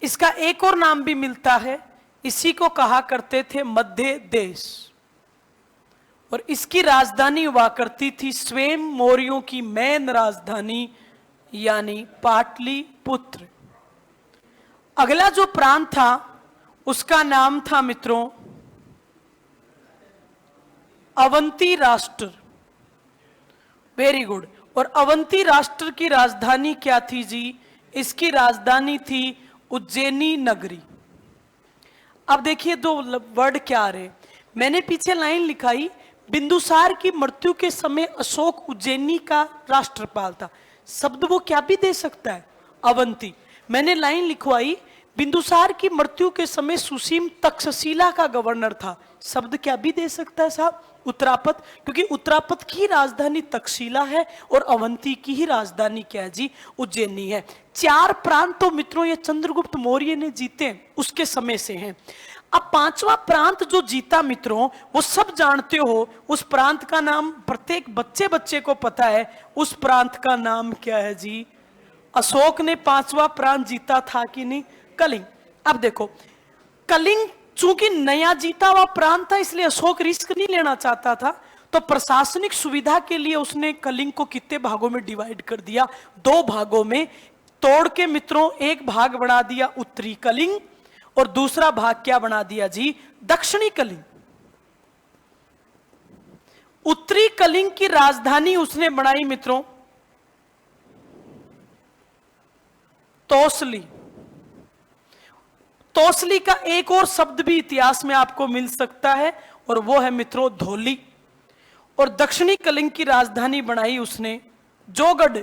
इसका एक और नाम भी मिलता है, इसी को कहा करते थे मध्य देश, और इसकी राजधानी हुआ करती थी स्वयं मौर्यों की मेन राजधानी यानी पाटलिपुत्र। अगला जो प्रांत था उसका नाम था मित्रों अवंती राष्ट्र। Very good. और अवंती राष्ट्र की राजधानी क्या थी जी? इसकी राजधानी थी उज्जैनी नगरी। अब देखिए दो वर्ड क्या आ रहे, मैंने पीछे लाइन लिखाई बिंदुसार की मृत्यु के समय अशोक उज्जैनी का राष्ट्रपाल था। शब्द वो क्या भी दे सकता है, अवंती। मैंने लाइन लिखवाई बिंदुसार की मृत्यु के समय सुसीम तक्षशिला का गवर्नर था। शब्द क्या भी दे सकता है साहब, उत्तरापथ, क्योंकि उत्तरापथ की राजधानी तक्षशिला है और अवंती की ही राजधानी क्या है जी, उज्जैनी है। चार प्रांत तो मित्रों ये चंद्रगुप्त मौर्य ने जीते उसके समय से हैं। अब पांचवा प्रांत जो जीता मित्रों वो सब जानते हो, उस प्रांत का नाम प्रत्येक बच्चे बच्चे को पता है। उस प्रांत का नाम क्या है जी? अशोक ने पांचवा प्रांत जीता था कि नहीं? कलिंग। अब देखो कलिंग चूंकि नया जीता हुआ प्रांत था इसलिए अशोक रिस्क नहीं लेना चाहता था, तो प्रशासनिक सुविधा के लिए उसने कलिंग को कितने भागों में डिवाइड कर दिया? दो भागों में तोड़ के मित्रों एक भाग बना दिया उत्तरी कलिंग और दूसरा भाग क्या बना दिया जी? दक्षिणी कलिंग। उत्तरी कलिंग की राजधानी उसने बनाई मित्रों तोसली। तोसली का एक और शब्द भी इतिहास में आपको मिल सकता है और वो है मित्रों धौली। और दक्षिणी कलिंग की राजधानी बनाई उसने जोगढ़,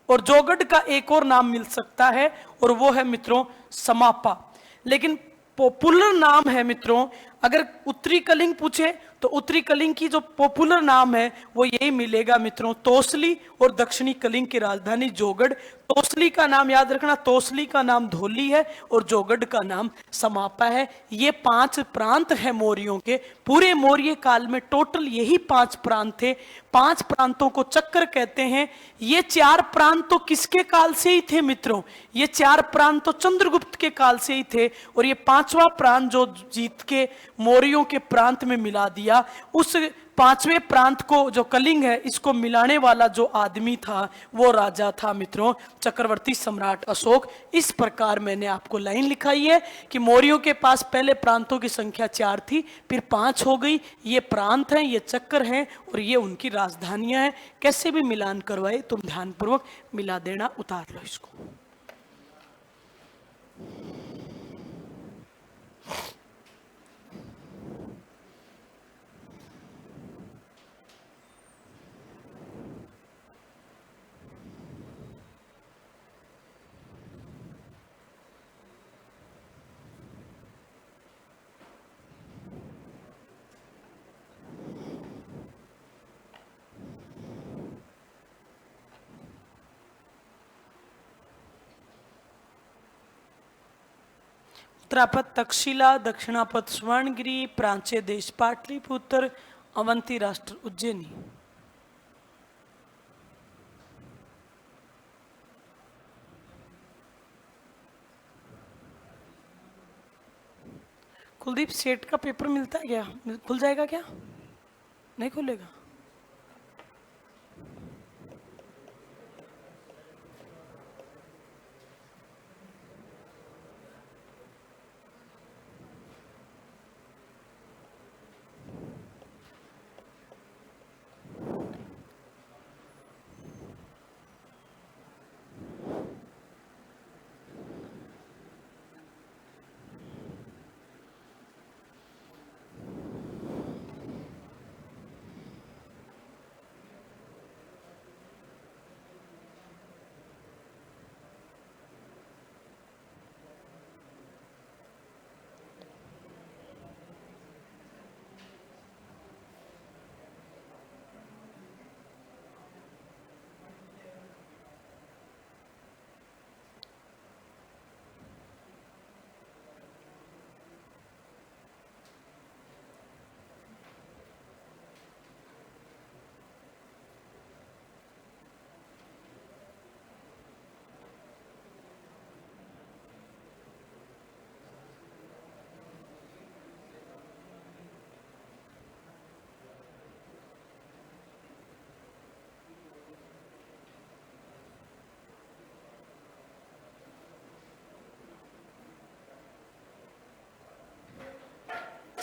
और जोगढ़ का एक और नाम मिल सकता है और वो है मित्रों समापा। लेकिन पॉपुलर नाम है मित्रों, अगर उत्तरी कलिंग पूछे तो उत्तरी कलिंग की जो पॉपुलर नाम है वो यही मिलेगा मित्रों तोसली, और दक्षिणी कलिंग की राजधानी जोगढ़। तोसली का नाम याद रखना, तोसली का नाम धौली है और जोगढ़ का नाम समापा है। ये पांच प्रांत हैं मौर्यों के। पूरे मौर्य काल में टोटल यही पांच प्रांत थे। पांच प्रांतों को चक्र कहते हैं। ये चार प्रांत तो किसके काल से ही थे मित्रों? ये चार प्रांत तो चंद्रगुप्त के काल से ही थे, और ये पांचवा प्रांत जो जीत के मौर्यों के प्रांत में मिला दिया, उस पांचवें प्रांत को जो कलिंग है इसको मिलाने वाला जो आदमी था वो राजा था मित्रों चक्रवर्ती सम्राट अशोक। इस प्रकार मैंने आपको लाइन लिखाई है कि मौर्यों के पास पहले प्रांतों की संख्या 4 थी, फिर 5 हो गई। ये प्रांत हैं, ये चक्र हैं और ये उनकी राजधानियां हैं। कैसे भी मिलान करवाए तुम ध्यानपूर्वक मिला देना। उतार लो इसको। उत्तरापथ तक्षशिला, दक्षिणापथ स्वर्णगिरी, प्राच्य देश पाटलिपुत्र, अवंती राष्ट्र उज्जैनी। कुलदीप सेठ का पेपर मिलता है क्या? खुल जाएगा क्या? नहीं खुलेगा?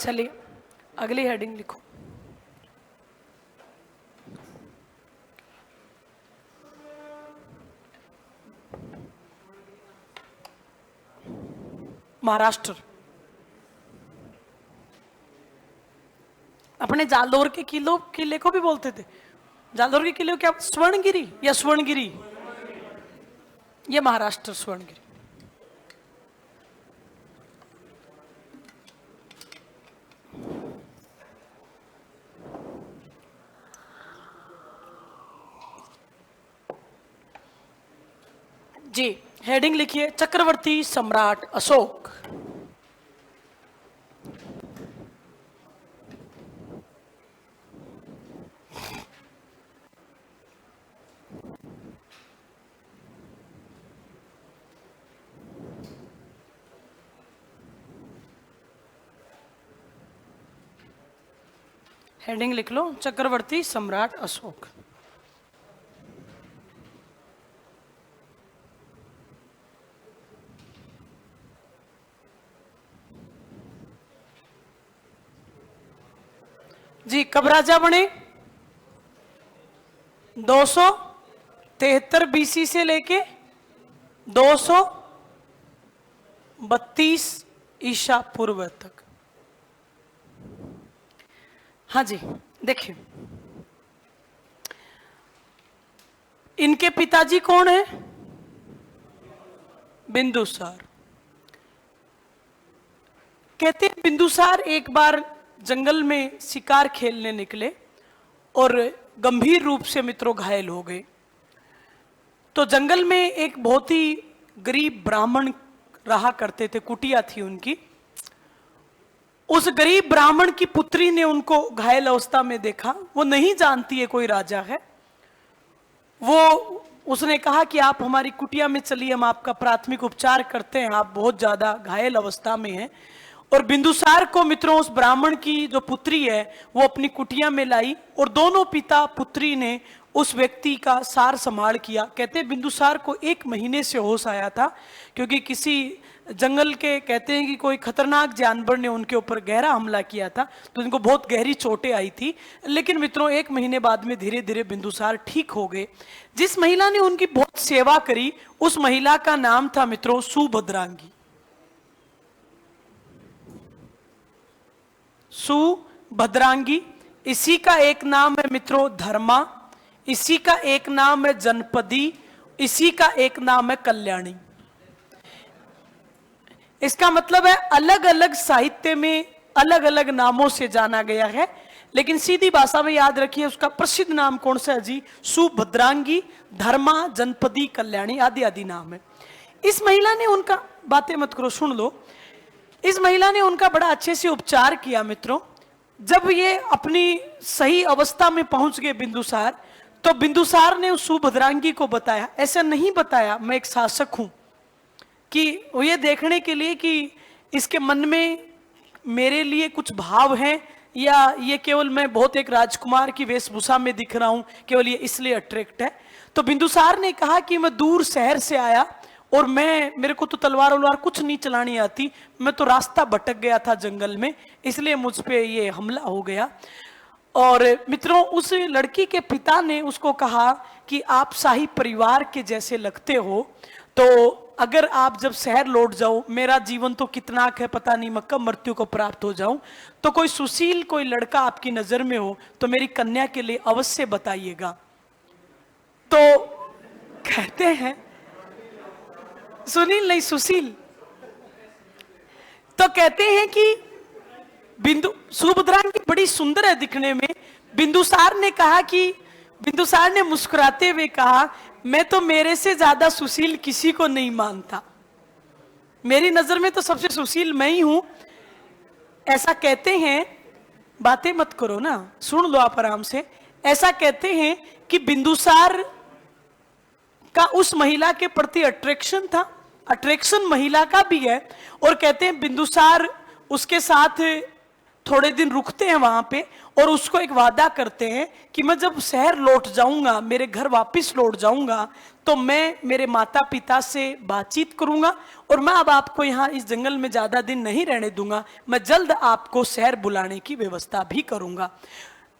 चलिए अगली हेडिंग लिखो। महाराष्ट्र। अपने जालौर के किले को भी बोलते थे। जालौर के किले को क्या स्वर्णगिरी या स्वर्णगिरी? ये महाराष्ट्र स्वर्णगिरी। जी हेडिंग लिखिए, चक्रवर्ती सम्राट अशोक। हेडिंग लिख लो, चक्रवर्ती सम्राट अशोक। जी कब राजा बने? 273 बीसी से लेके 232 ईसा पूर्व तक। हाँ जी देखिए, इनके पिताजी कौन है? बिंदुसार। कहते हैं बिंदुसार एक बार जंगल में शिकार खेलने निकले और गंभीर रूप से मित्रों घायल हो गए। तो जंगल में एक बहुत ही गरीब ब्राह्मण रहा करते थे, कुटिया थी उनकी। उस गरीब ब्राह्मण की पुत्री ने उनको घायल अवस्था में देखा। वो नहीं जानती है कोई राजा है। उसने कहा कि आप हमारी कुटिया में चलिए, हम आपका प्राथमिक उपचार करते हैं, आप बहुत ज्यादा घायल अवस्था में हैं। और बिंदुसार को मित्रों उस ब्राह्मण की जो पुत्री है वो अपनी कुटिया में लाई और दोनों पिता पुत्री ने उस व्यक्ति का सार संभाल किया। कहते हैं बिंदुसार को 1 महीने से होश आया था, क्योंकि किसी जंगल के कहते हैं कि कोई खतरनाक जानवर ने उनके ऊपर गहरा हमला किया था, तो उनको बहुत गहरी चोटें आई थी। लेकिन मित्रों 1 महीने बाद में धीरे धीरे बिंदुसार ठीक हो गए। जिस महिला ने उनकी बहुत सेवा करी उस महिला का नाम था मित्रों सुभद्रांगी। सुभद्रांगी। इसी का एक नाम है मित्रों धर्मा, इसी का एक नाम है जनपदी, इसी का एक नाम है कल्याणी। इसका मतलब है अलग अलग साहित्य में अलग अलग नामों से जाना गया है, लेकिन सीधी भाषा में याद रखिए उसका प्रसिद्ध नाम कौन सा है जी? सुभद्रांगी, धर्मा, जनपदी, कल्याणी आदि आदि नाम है। इस महिला ने उनका, बातें मत करो सुन लो, इस महिला ने उनका बड़ा अच्छे से उपचार किया मित्रों। जब ये अपनी सही अवस्था में पहुंच गए बिंदुसार, तो बिंदुसार ने उस सुभद्रांगी को बताया, ऐसा नहीं बताया मैं एक शासक हूं, कि वो ये देखने के लिए कि इसके मन में मेरे लिए कुछ भाव है या ये केवल मैं बहुत एक राजकुमार की वेशभूषा में दिख रहा हूं, केवल ये इसलिए अट्रैक्ट है। तो बिंदुसार ने कहा कि मैं दूर शहर से आया और मेरे को तो तलवार वलवार कुछ नहीं चलानी आती, मैं तो रास्ता भटक गया था जंगल में, इसलिए मुझ पे ये हमला हो गया। और मित्रों उस लड़की के पिता ने उसको कहा कि आप शाही परिवार के जैसे लगते हो, तो अगर आप जब शहर लौट जाओ, मेरा जीवन तो कितना है पता नहीं, मैं कब मृत्यु को प्राप्त हो जाऊं, तो कोई सुशील कोई लड़का आपकी नजर में हो तो मेरी कन्या के लिए अवश्य बताइएगा। तो कहते हैं सुनील नहीं सुशील, तो कहते हैं कि सुभद्रांगी बड़ी सुंदर है दिखने में। बिंदुसार ने मुस्कुराते हुए कहा, मैं तो मेरे से ज्यादा सुशील किसी को नहीं मानता, मेरी नजर में तो सबसे सुशील मैं ही हूं। ऐसा कहते हैं, बातें मत करो ना, सुन लो आप आराम से। ऐसा कहते हैं कि बिंदुसार का उस महिला के प्रति अट्रैक्शन था, अट्रैक्शन महिला का भी है। और कहते हैं बिंदुसार उसके साथ थोड़े दिन रुकते हैं वहां पे और उसको एक वादा करते हैं कि मैं जब शहर लौट जाऊंगा, मेरे घर वापस लौट जाऊंगा, तो मैं मेरे माता पिता से बातचीत करूंगा और मैं अब आपको यहाँ इस जंगल में ज्यादा दिन नहीं रहने दूंगा, मैं जल्द आपको शहर बुलाने की व्यवस्था भी करूंगा।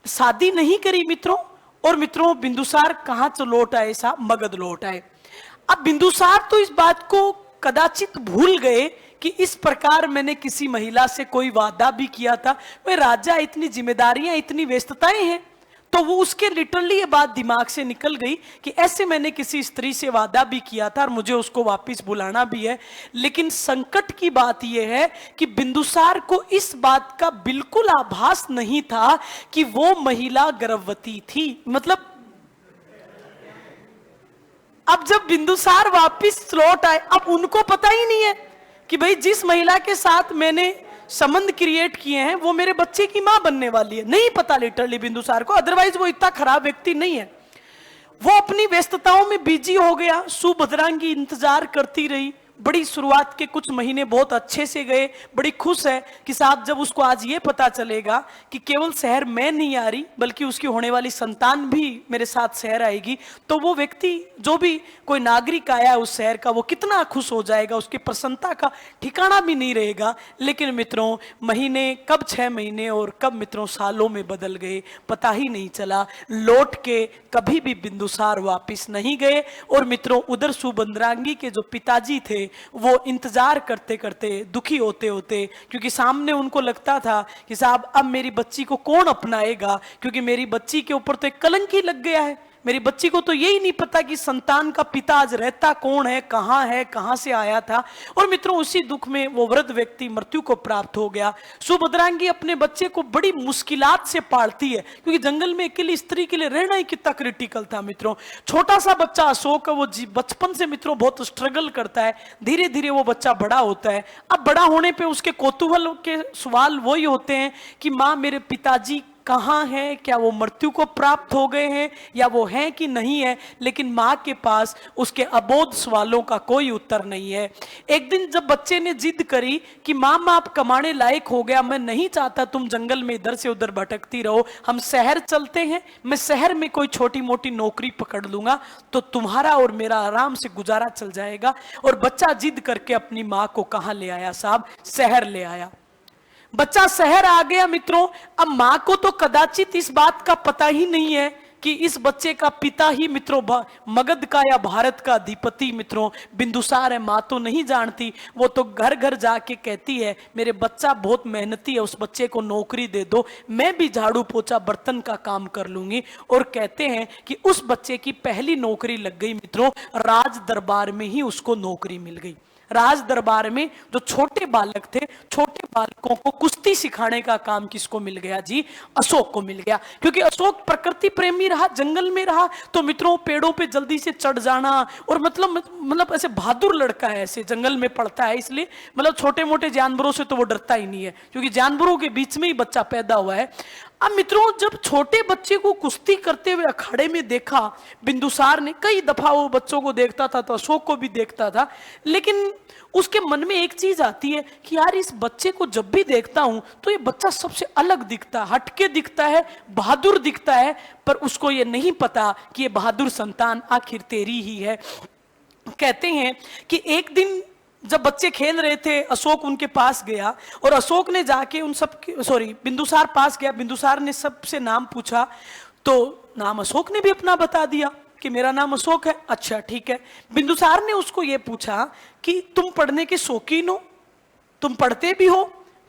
शादी नहीं करी मित्रों, और मित्रों बिंदुसार कहां से लौट आए साहब? मगध लौट आए। अब बिंदुसार तो इस बात को कदाचित भूल गए कि इस प्रकार मैंने किसी महिला से कोई वादा भी किया था। वह राजा, इतनी जिम्मेदारियां, इतनी व्यस्तताएं हैं, तो वो उसके लिटरली ये बात दिमाग से निकल गई कि ऐसे मैंने किसी स्त्री से वादा भी किया था और मुझे उसको वापस बुलाना भी है। लेकिन संकट की बात यह है कि बिंदुसार को इस बात का बिल्कुल आभास नहीं था कि वो महिला गर्भवती थी। मतलब अब जब बिंदुसार वापस लौट आए, अब उनको पता ही नहीं है कि भाई जिस महिला के साथ मैंने संबंध क्रिएट किए हैं वो मेरे बच्चे की मां बनने वाली है। नहीं पता लिटरली बिंदुसार को, अदरवाइज वो इतना खराब व्यक्ति नहीं है। वो अपनी व्यस्तताओं में बिजी हो गया। सुभद्रांगी इंतजार करती रही। बड़ी शुरुआत के कुछ महीने बहुत अच्छे से गए, बड़ी खुश है कि साहब जब उसको आज ये पता चलेगा कि केवल शहर में नहीं आ रही बल्कि उसकी होने वाली संतान भी मेरे साथ शहर आएगी, तो वो व्यक्ति, जो भी कोई नागरिक आया उस शहर का, वो कितना खुश हो जाएगा, उसकी प्रसन्नता का ठिकाना भी नहीं रहेगा। लेकिन मित्रों महीने कब 6 महीने और कब मित्रों सालों में बदल गए, पता ही नहीं चला। लौट के कभी भी बिंदुसार वापिस नहीं गए। और मित्रों उधर सुभद्रांगी के जो पिताजी थे वो इंतजार करते करते दुखी होते होते, क्योंकि सामने उनको लगता था कि साहब अब मेरी बच्ची को कौन अपनाएगा, क्योंकि मेरी बच्ची के ऊपर तो एक कलंक ही लग गया है। मेरी बच्ची को तो यही नहीं पता कि संतान का पिता आज रहता कौन है, कहां से आया था। और मित्रों उसी दुख में वो वृद्ध व्यक्ति मृत्यु को प्राप्त हो गया। सुभद्रांगी अपने बच्चे को बड़ी मुश्किलात से पालती है, क्योंकि जंगल में अकेली स्त्री के लिए रहना ही कितना क्रिटिकल था मित्रों। छोटा सा बच्चा अशोक, वो बचपन से मित्रों बहुत स्ट्रगल करता है। धीरे धीरे वो बच्चा बड़ा होता है। अब बड़ा होने पे उसके कौतूहल के सवाल वही होते हैं कि माँ मेरे पिताजी कहाँ हैं, क्या वो मृत्यु को प्राप्त हो गए हैं या वो हैं कि नहीं है। लेकिन माँ के पास उसके अबोध सवालों का कोई उत्तर नहीं है। एक दिन जब बच्चे ने जिद करी कि माँ मैं आप कमाने लायक हो गया, मैं नहीं चाहता तुम जंगल में इधर से उधर भटकती रहो, हम शहर चलते हैं, मैं शहर में कोई छोटी मोटी नौकरी पकड़ लूंगा तो तुम्हारा और मेरा आराम से गुजारा चल जाएगा। और बच्चा जिद करके अपनी माँ को कहाँ ले आया साहब? शहर ले आया। बच्चा शहर आ गया मित्रों। अब मां को तो कदाचित इस बात का पता ही नहीं है कि इस बच्चे का पिता ही मित्रों मगध का या भारत का अधिपति मित्रों बिंदुसार है। मां तो नहीं जानती। वो तो घर घर जाके कहती है मेरे बच्चा बहुत मेहनती है, उस बच्चे को नौकरी दे दो, मैं भी झाड़ू पोछा बर्तन का काम कर लूंगी। और कहते हैं कि उस बच्चे की पहली नौकरी लग गई मित्रों, राज दरबार में ही उसको नौकरी मिल गई। राज दरबार में जो छोटे बालक थे, छोटे बालकों को कुश्ती सिखाने का काम किसको मिल गया जी? अशोक को मिल गया। क्योंकि अशोक प्रकृति प्रेमी रहा, जंगल में रहा, तो मित्रों पेड़ों पे जल्दी से चढ़ जाना और मतलब ऐसे बहादुर लड़का है, ऐसे जंगल में पड़ता है, इसलिए मतलब छोटे मोटे जानवरों से तो वो डरता ही नहीं है, क्योंकि जानवरों के बीच में ही बच्चा पैदा हुआ है। अब मित्रों जब छोटे बच्चे को कुश्ती करते हुए अखाड़े में देखा बिंदुसार ने, कई दफा वो बच्चों को देखता था तो अशोक को भी देखता था, लेकिन उसके मन में एक चीज आती है कि यार इस बच्चे को जब भी देखता हूं तो ये बच्चा सबसे अलग दिखता है, हटके दिखता है, बहादुर दिखता है। पर उसको ये नहीं पता कि ये बहादुर संतान आखिर तेरी ही है। कहते हैं कि एक दिन जब बच्चे खेल रहे थे, अशोक उनके पास गया और अशोक ने जाके बिंदुसार पास गया। बिंदुसार ने सबसे नाम पूछा तो नाम अशोक ने भी अपना बता दिया कि मेरा नाम अशोक है। अच्छा ठीक है। बिंदुसार ने उसको ये पूछा कि तुम पढ़ने के शौकीन हो, तुम पढ़ते भी हो?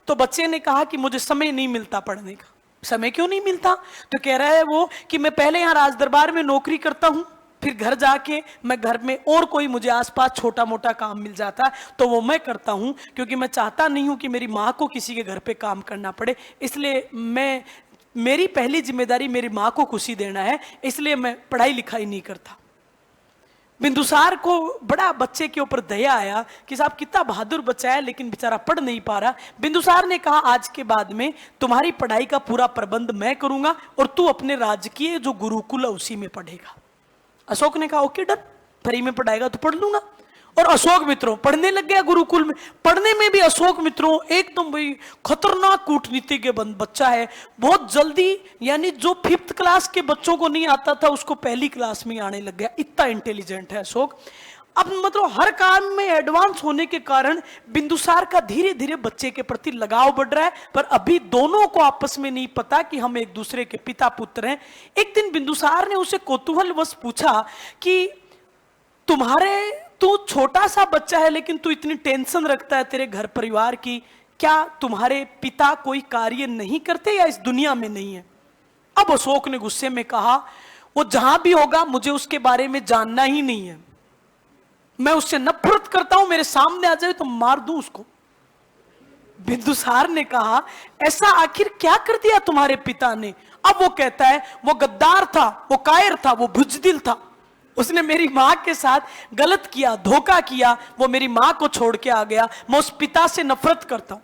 तो बच्चे ने कहा कि मुझे समय नहीं मिलता पढ़ने का। समय क्यों नहीं मिलता? तो कह रहा है वो कि मैं पहले यहाँ राज दरबार में नौकरी करता हूँ, फिर घर जाके मैं घर में और कोई मुझे आसपास छोटा मोटा काम मिल जाता तो वो मैं करता हूं, क्योंकि मैं चाहता नहीं हूं कि मेरी माँ को किसी के घर पे काम करना पड़े। इसलिए मेरी पहली जिम्मेदारी मेरी माँ को खुशी देना है, इसलिए मैं पढ़ाई लिखाई नहीं करता। बिंदुसार को बड़ा बच्चे के ऊपर दया आया कि साहब कितना बहादुर बच्चा है लेकिन बेचारा पढ़ नहीं पा रहा। बिंदुसार ने कहा आज के बाद में तुम्हारी पढ़ाई का पूरा प्रबंध मैं करूंगा और तू अपने राजकीय जो गुरुकुल है उसी में पढ़ेगा। अशोक ने कहा ओके डन, फ्री में पढ़ाएगा तो पढ़ लूंगा। और अशोक मित्रों पढ़ने लग गया गुरुकुल में। पढ़ने में भी अशोक मित्रों एकदम भाई खतरनाक कूटनीति के बच्चा है। बहुत जल्दी, यानी जो 5th क्लास के बच्चों को नहीं आता था उसको पहली क्लास में आने लग गया, इतना इंटेलिजेंट है अशोक। अब मतलब हर काम में एडवांस होने के कारण बिंदुसार का धीरे धीरे बच्चे के प्रति लगाव बढ़ रहा है, पर अभी दोनों को आपस में नहीं पता कि हम एक दूसरे के पिता पुत्र हैं। एक दिन बिंदुसार ने उसे कौतूहलवश पूछा कि तू छोटा सा बच्चा है लेकिन तू इतनी टेंशन रखता है तेरे घर परिवार की, क्या तुम्हारे पिता कोई कार्य नहीं करते या इस दुनिया में नहीं है? अब अशोक ने गुस्से में कहा, वो जहां भी होगा मुझे उसके बारे में जानना ही नहीं है, मैं उससे नफरत करता हूं, मेरे सामने आ जाए तो मार दूं उसको। बिंदुसार ने कहा, ऐसा आखिर क्या कर दिया तुम्हारे पिता ने? अब वो कहता है, वो गद्दार था, वो कायर था, वो बुजदिल था, उसने मेरी मां के साथ गलत किया, धोखा किया, वो मेरी मां को छोड़ के आ गया, मैं उस पिता से नफरत करता हूं।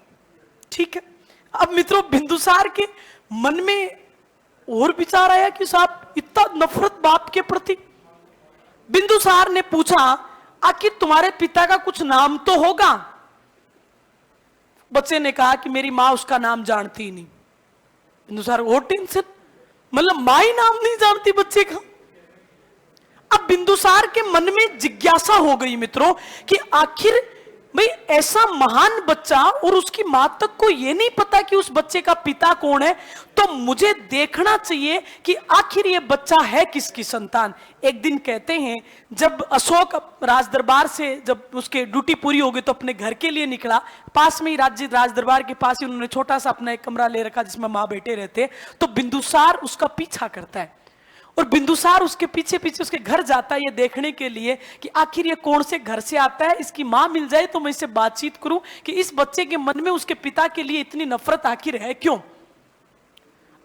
ठीक है, अब मित्रों बिंदुसार के मन में और विचार आया कि साहब इतना नफरत बाप के प्रति। बिंदुसार ने पूछा, आखिर तुम्हारे पिता का कुछ नाम तो होगा? बच्चे ने कहा कि मेरी मां उसका नाम जानती ही नहीं। बिंदुसार और टेंशन, मतलब मां ही नाम नहीं जानती बच्चे का। अब बिंदुसार के मन में जिज्ञासा हो गई मित्रों कि आखिर भाई ऐसा महान बच्चा और उसकी मां तक को यह नहीं पता कि उस बच्चे का पिता कौन है, तो मुझे देखना चाहिए कि आखिर ये बच्चा है किसकी संतान। एक दिन कहते हैं जब अशोक राजदरबार से जब उसके ड्यूटी पूरी हो गई तो अपने घर के लिए निकला, पास में ही राजदरबार के पास ही उन्होंने छोटा सा अपना एक कमरा ले रखा जिसमें माँ बेटे रहते, तो बिंदुसार उसका पीछा करता है और बिंदुसार उसके पीछे पीछे उसके घर जाता है ये देखने के लिए कि आखिर ये कौन से घर से आता है, इसकी मां मिल जाए तो मैं इससे बातचीत करूं कि इस बच्चे के मन में उसके पिता के लिए इतनी नफरत आखिर है क्यों।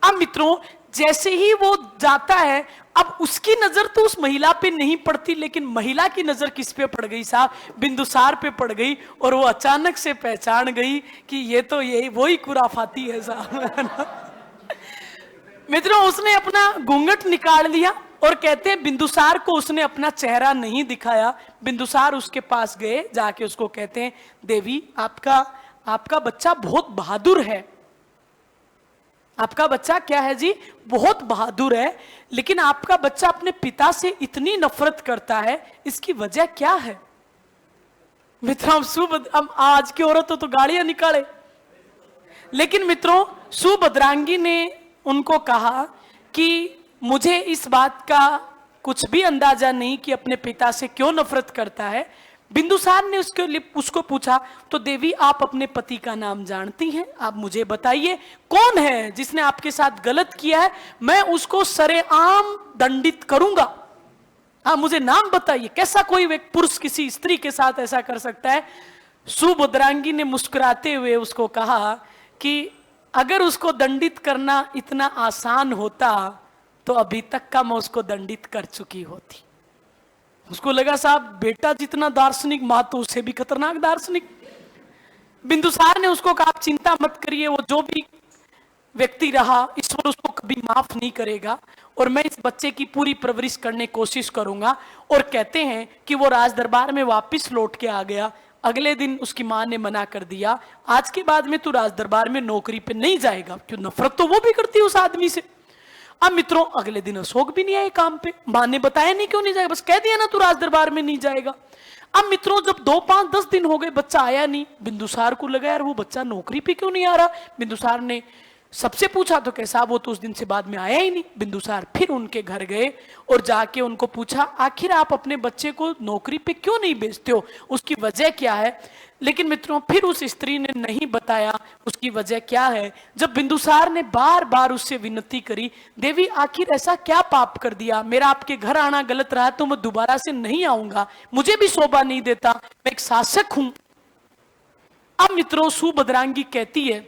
अब मित्रों जैसे ही वो जाता है, अब उसकी नजर तो उस महिला पे नहीं पड़ती, लेकिन महिला की नजर किस पे पड़ गई साहब? बिंदुसार पे पड़ गई, और वो अचानक से पहचान गई कि ये तो यही वही कुराफाती है साहब। मित्रों उसने अपना घूंघट निकाल लिया और कहते हैं बिंदुसार को उसने अपना चेहरा नहीं दिखाया। बिंदुसार उसके पास गए, जाके उसको कहते हैं, देवी आपका बच्चा बहुत बहादुर है। आपका बच्चा क्या है जी? बहुत बहादुर है, लेकिन आपका बच्चा अपने पिता से इतनी नफरत करता है, इसकी वजह क्या है? मित्रों अब आज की औरतों तो गाड़ियां निकाले, लेकिन मित्रों सुभद्रांगी ने उनको कहा कि मुझे इस बात का कुछ भी अंदाजा नहीं कि अपने पिता से क्यों नफरत करता है। बिंदुसार ने उसको पूछा, तो देवी आप अपने पति का नाम जानती हैं? आप मुझे बताइए कौन है जिसने आपके साथ गलत किया है, मैं उसको सरेआम दंडित करूंगा। आप मुझे नाम बताइए, कैसा कोई व्यक्ति पुरुष किसी स्त्री के साथ ऐसा कर सकता है? सुभद्रांगी ने मुस्कुराते हुए उसको कहा कि अगर उसको दंडित करना इतना आसान होता तो अभी तक का मैं उसको दंडित कर चुकी होती। उसको लगा साहब बेटा जितना दार्शनिक मां तो उससे भी खतरनाक दार्शनिक। बिंदुसार ने उसको कहा आप चिंता मत करिए, वो जो भी व्यक्ति रहा ईश्वर उसको कभी माफ नहीं करेगा और मैं इस बच्चे की पूरी परवरिश करने की कोशिश करूंगा। और कहते हैं कि वो राज दरबार में वापिस लौट के आ गया। अगले दिन उसकी मां ने मना कर दिया, आज के बाद में तू राज दरबार में नौकरी पे नहीं जाएगा, क्यों नफरत तो वो भी करती है उस आदमी से। अब मित्रों अगले दिन अशोक भी नहीं आए काम पे, मां ने बताया नहीं क्यों नहीं जाएगा, बस कह दिया ना तू राज दरबार में नहीं जाएगा। अब मित्रों जब 2, 5, 10 दिन हो गए बच्चा आया नहीं, बिंदुसार को लगा यार वो बच्चा नौकरी पे क्यों नहीं आ रहा। बिंदुसार ने सबसे पूछा तो कैसा वो तो उस दिन से बाद में आया ही नहीं। बिंदुसार फिर उनके घर गए और जाके उनको पूछा आखिर आप अपने बच्चे को नौकरी पे क्यों नहीं भेजते हो, उसकी वजह क्या है। लेकिन मित्रों फिर उस स्त्री ने नहीं बताया उसकी वजह क्या है। जब बिंदुसार ने बार बार उससे विनती करी, देवी आखिर ऐसा क्या पाप कर दिया, मेरा आपके घर आना गलत रहा तो मैं दोबारा से नहीं आऊंगा, मुझे भी शोभा नहीं देता, मैं एक शासक हूं। अब मित्रों सुभद्रांगी कहती है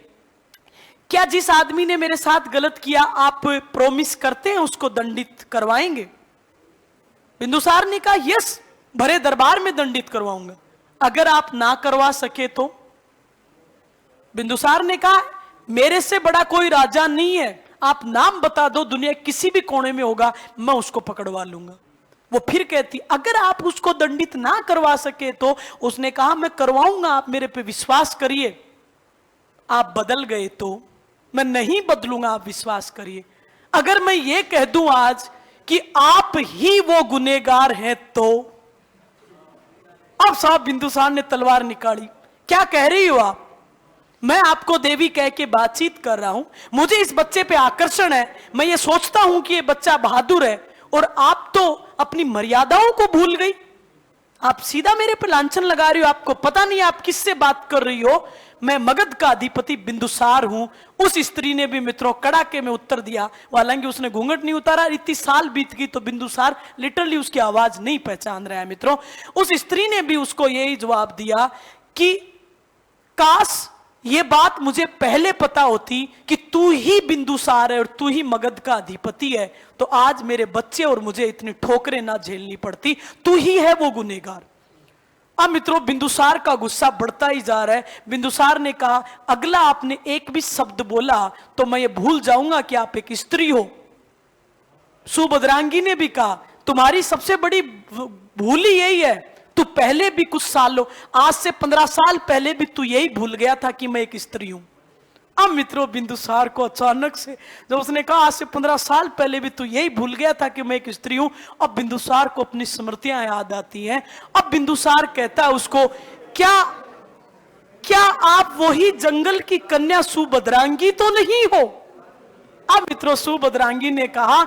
क्या जिस आदमी ने मेरे साथ गलत किया आप प्रॉमिस करते हैं उसको दंडित करवाएंगे। बिंदुसार ने कहा यस, भरे दरबार में दंडित करवाऊंगा, अगर आप ना करवा सके तो। बिंदुसार ने कहा मेरे से बड़ा कोई राजा नहीं है, आप नाम बता दो दुनिया किसी भी कोने में होगा मैं उसको पकड़वा लूंगा। वो फिर कहती, अगर आप उसको दंडित ना करवा सके तो? उसने कहा, मैं करवाऊंगा, आप मेरे पे विश्वास करिए। आप बदल गए तो? मैं नहीं बदलूंगा, आप विश्वास करिए। अगर मैं ये कह दूं आज कि आप ही वो गुनहगार हैं तो? अब साहब बिंदुसार ने तलवार निकाली। क्या कह रही हो आप? मैं आपको देवी कह के बातचीत कर रहा हूं, मुझे इस बच्चे पे आकर्षण है, मैं ये सोचता हूं कि ये बच्चा बहादुर है, और आप तो अपनी मर्यादाओं को भूल गई। आप सीधा मेरे पे लांछन लगा रही हो, आपको पता नहीं आप किससे बात कर रही हो। मैं मगध का अधिपति बिंदुसार हूं। उस स्त्री ने भी मित्रों कड़ाके में उत्तर दिया, हालांकि उसने घूंघट नहीं उतारा। इतनी साल बीत गई तो बिंदुसार लिटरली उसकी आवाज नहीं पहचान रहा है मित्रों। उस स्त्री ने भी उसको यही जवाब दिया कि काश ये बात मुझे पहले पता होती कि तू ही बिंदुसार है और तू ही मगध का अधिपति है, तो आज मेरे बच्चे और मुझे इतनी ठोकरें ना झेलनी पड़ती। तू ही है वो गुनहगार। अब मित्रों बिंदुसार का गुस्सा बढ़ता ही जा रहा है। बिंदुसार ने कहा, अगला आपने एक भी शब्द बोला तो मैं ये भूल जाऊंगा कि आप एक स्त्री हो। सुभद्रांगी ने भी कहा, तुम्हारी सबसे बड़ी भूल ही यही है, तू पहले भी कुछ सालों, आज से 15 साल पहले भी तू यही भूल गया था कि मैं एक स्त्री हूं। अब मित्रों बिंदुसार को अचानक से जब उसने कहा आज से 15 साल पहले भी तू यही भूल गया था कि मैं एक स्त्री हूं, अब बिंदुसार को अपनी स्मृतियां याद आती हैं। अब बिंदुसार कहता है उसको, क्या क्या आप वही जंगल की कन्या सुभद्रांगी तो नहीं हो? अब मित्रों सुभद्रांगी ने कहा,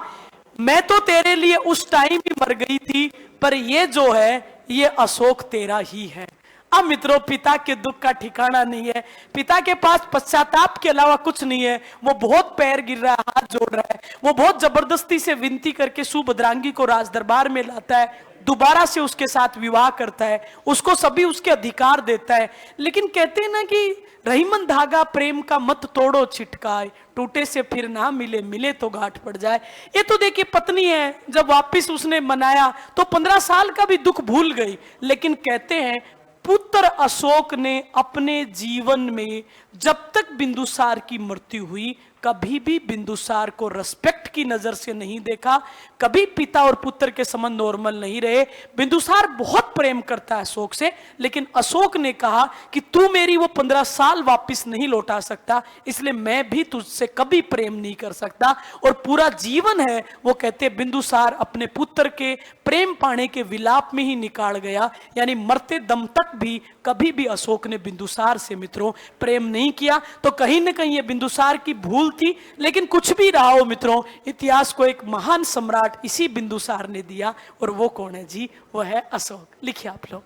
मैं तो तेरे लिए उस टाइम ही मर गई थी, पर ये जो है ये अशोक तेरा ही है। अब मित्रों पिता के दुख का ठिकाना नहीं है। पिता के पास पश्चाताप के अलावा कुछ नहीं है। वो बहुत पैर गिर रहा है, हाथ जोड़ रहा है। वो बहुत जबरदस्ती से विनती करके सुभद्रांगी को राज दरबार में लाता है, दोबारा से उसके साथ विवाह करता है, उसको सभी उसके अधिकार देता है। लेकिन कहते हैं ना कि रहीमन धागा प्रेम का मत तोड़ो छिटकाए, टूटे से फिर ना मिले, मिले तो गांठ पड़ जाए। ये तो देखिए पत्नी है, जब वापिस उसने मनाया तो 15 साल का भी दुख भूल गई। लेकिन कहते हैं पुत्र अशोक ने अपने जीवन में जब तक बिंदुसार की मृत्यु हुई कभी भी बिंदुसार को रिस्पेक्ट की नजर से नहीं देखा, कभी पिता और पुत्र के संबंध नॉर्मल नहीं रहे। बिंदुसार बहुत प्रेम करता है अशोक से, लेकिन अशोक ने कहा कि तू मेरी वो 15 साल वापस नहीं लौटा सकता, इसलिए मैं भी तुझसे कभी प्रेम नहीं कर सकता। और पूरा जीवन है वो कहते बिंदुसार अपने पुत्र के प्रेम पाने के विलाप में ही निकाल गया। यानी मरते दम तक भी कभी भी अशोक ने बिंदुसार से मित्रों प्रेम नहीं किया। तो कहीं ना कहीं ये बिंदुसार की भूल थी। लेकिन कुछ भी रहा हो मित्रों, इतिहास को एक महान सम्राट इसी बिंदुसार ने दिया, और वो कौन है जी? वो है अशोक। लिखिए आप लोग,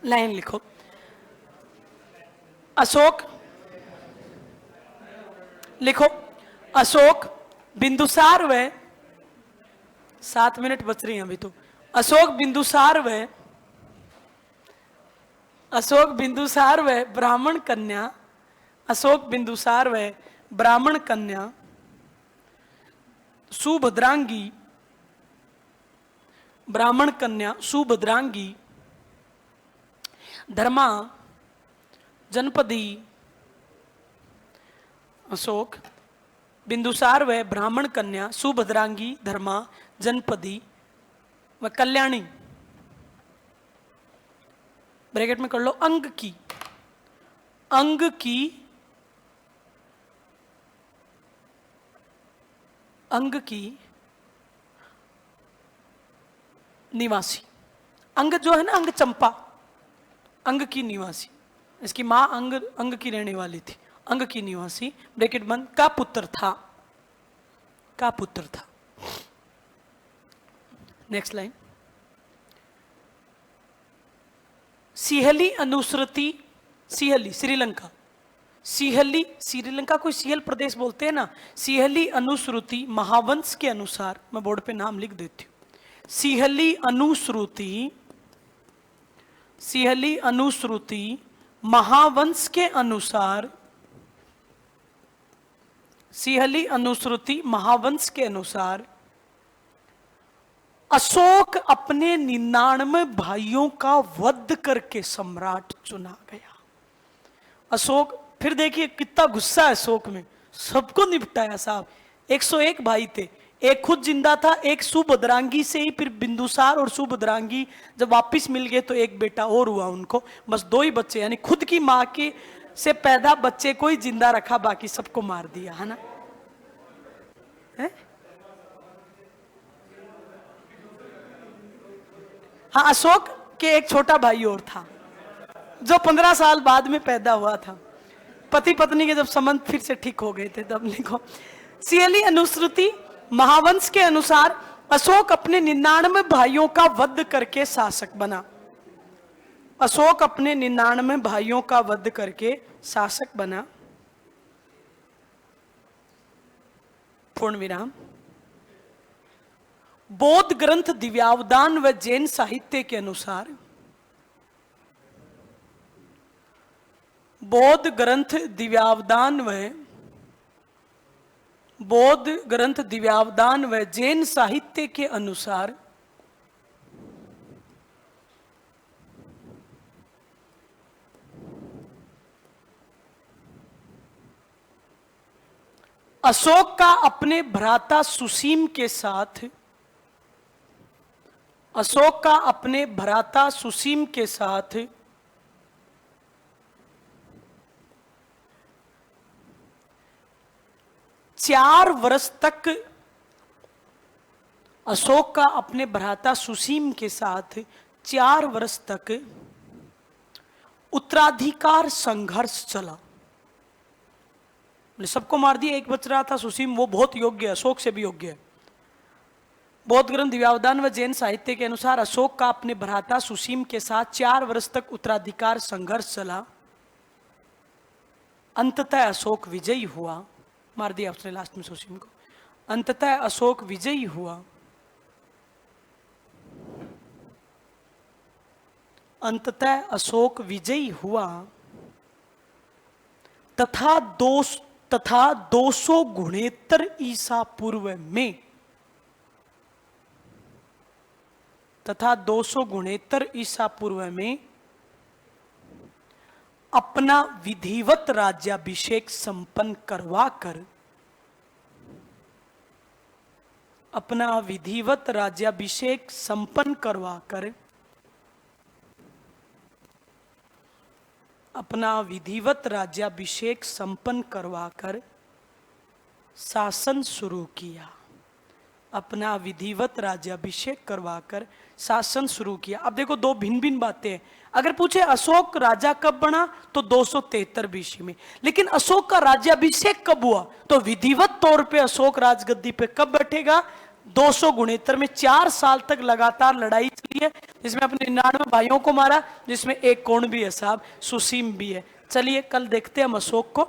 लाइन लिखो। अशोक लिखो। अशोक बिंदुसार व 7 मिनट बच रही हैं अभी तो। अशोक बिंदुसार व ब्राह्मण कन्या, अशोक बिंदुसार व ब्राह्मण कन्या सुभद्रांगी, ब्राह्मण कन्या सुभद्रांगी धर्मा जनपदी। अशोक बिंदुसार व ब्राह्मण कन्या सुभद्रांगी धर्मा जनपदी व कल्याणी, ब्रैकेट में कर लो, अंग की निवासी। अंग जो है ना, अंग चंपा, अंग की निवासी। इसकी मां अंग की रहने वाली थी, अंग की निवासी, ब्रैकेट बंद, का पुत्र था। Next line. सिहली अनुसृति, सिहली श्रीलंका, सिहली श्रीलंका को सिहल प्रदेश बोलते हैं ना। सिहली अनुश्रुति महावंश के अनुसार, मैं बोर्ड पे नाम लिख देती हूं, सिहली अनुश्रुति महावंश के अनुसार, सिहली अनुश्रुति महावंश के अनुसार अशोक अपने 99 भाइयों का वध करके सम्राट चुना गया। अशोक, फिर देखिए कितना गुस्सा है अशोक में, सबको निपटाया साहब। 101 भाई थे, एक खुद जिंदा था, एक सुभद्रांगी से ही, फिर बिंदुसार और सुभद्रांगी जब वापिस मिल गए तो एक बेटा और हुआ उनको, बस 2 ही बच्चे, यानी खुद की माँ के से पैदा बच्चे को ही जिंदा रखा, बाकी सबको मार दिया, है ना? है? हाँ, अशोक के एक छोटा भाई और था जो 15 साल बाद में पैदा हुआ था। पति पत्नी के जब संबंध फिर से ठीक हो गए थे तब लिखो। सीएलई अनुश्रुति महावंश के अनुसार अशोक अपने 99 भाइयों का वध करके शासक बना। अशोक अपने 99 भाइयों का वध करके शासक बना। पूर्ण विराम। बौद्ध ग्रंथ दिव्यावदान व जैन साहित्य के अनुसार, बौद्ध ग्रंथ दिव्यावदान व जैन साहित्य के अनुसार अशोक का अपने भ्राता सुसीम के साथ, अशोक का अपने भ्राता सुसीम के साथ 4 वर्ष तक, अशोक का अपने भ्राता सुसीम के साथ 4 वर्ष तक उत्तराधिकार संघर्ष चला। सबको मार दिया, एक बच रहा था सुसीम, वो बहुत योग्य है, अशोक से भी योग्य है। बौद्ध ग्रंथ दिव्यावदान व जैन साहित्य के अनुसार अशोक का अपने भ्राता सुसीम के साथ 4 वर्ष तक उत्तराधिकार संघर्ष चला। अंततः अशोक विजयी हुआ। मार दिया उसने लास्ट में सुसीम को। अंततः अशोक विजयी हुआ। अंततः अशोक विजयी हुआ तथा 269 ईसा पूर्व में, तथा 269 ईसा पूर्व में अपना विधिवत राज्याभिषेक संपन्न करवाकर, अपना विधिवत राज्याभिषेक संपन्न करवाकर, अपना विधिवत राज्याभिषेक संपन्न करवाकर शासन शुरू किया। अपना विधिवत राज्याभिषेक करवाकर शासन शुरू किया। अब देखो 2 भिन्न भिन्न बातें हैं। अगर पूछे अशोक राजा कब बना तो 273 बीसी में, लेकिन अशोक का राज्याभिषेक कब हुआ तो विधिवत तौर पे अशोक राजगद्दी पे कब बैठेगा 269 में। 4 साल तक लगातार लड़ाई चली है, जिसमें अपने 99 भाइयों को मारा, जिसमें एक कौन भी है साहब, सुसीम भी है। चलिए कल देखते हैं हम अशोक को।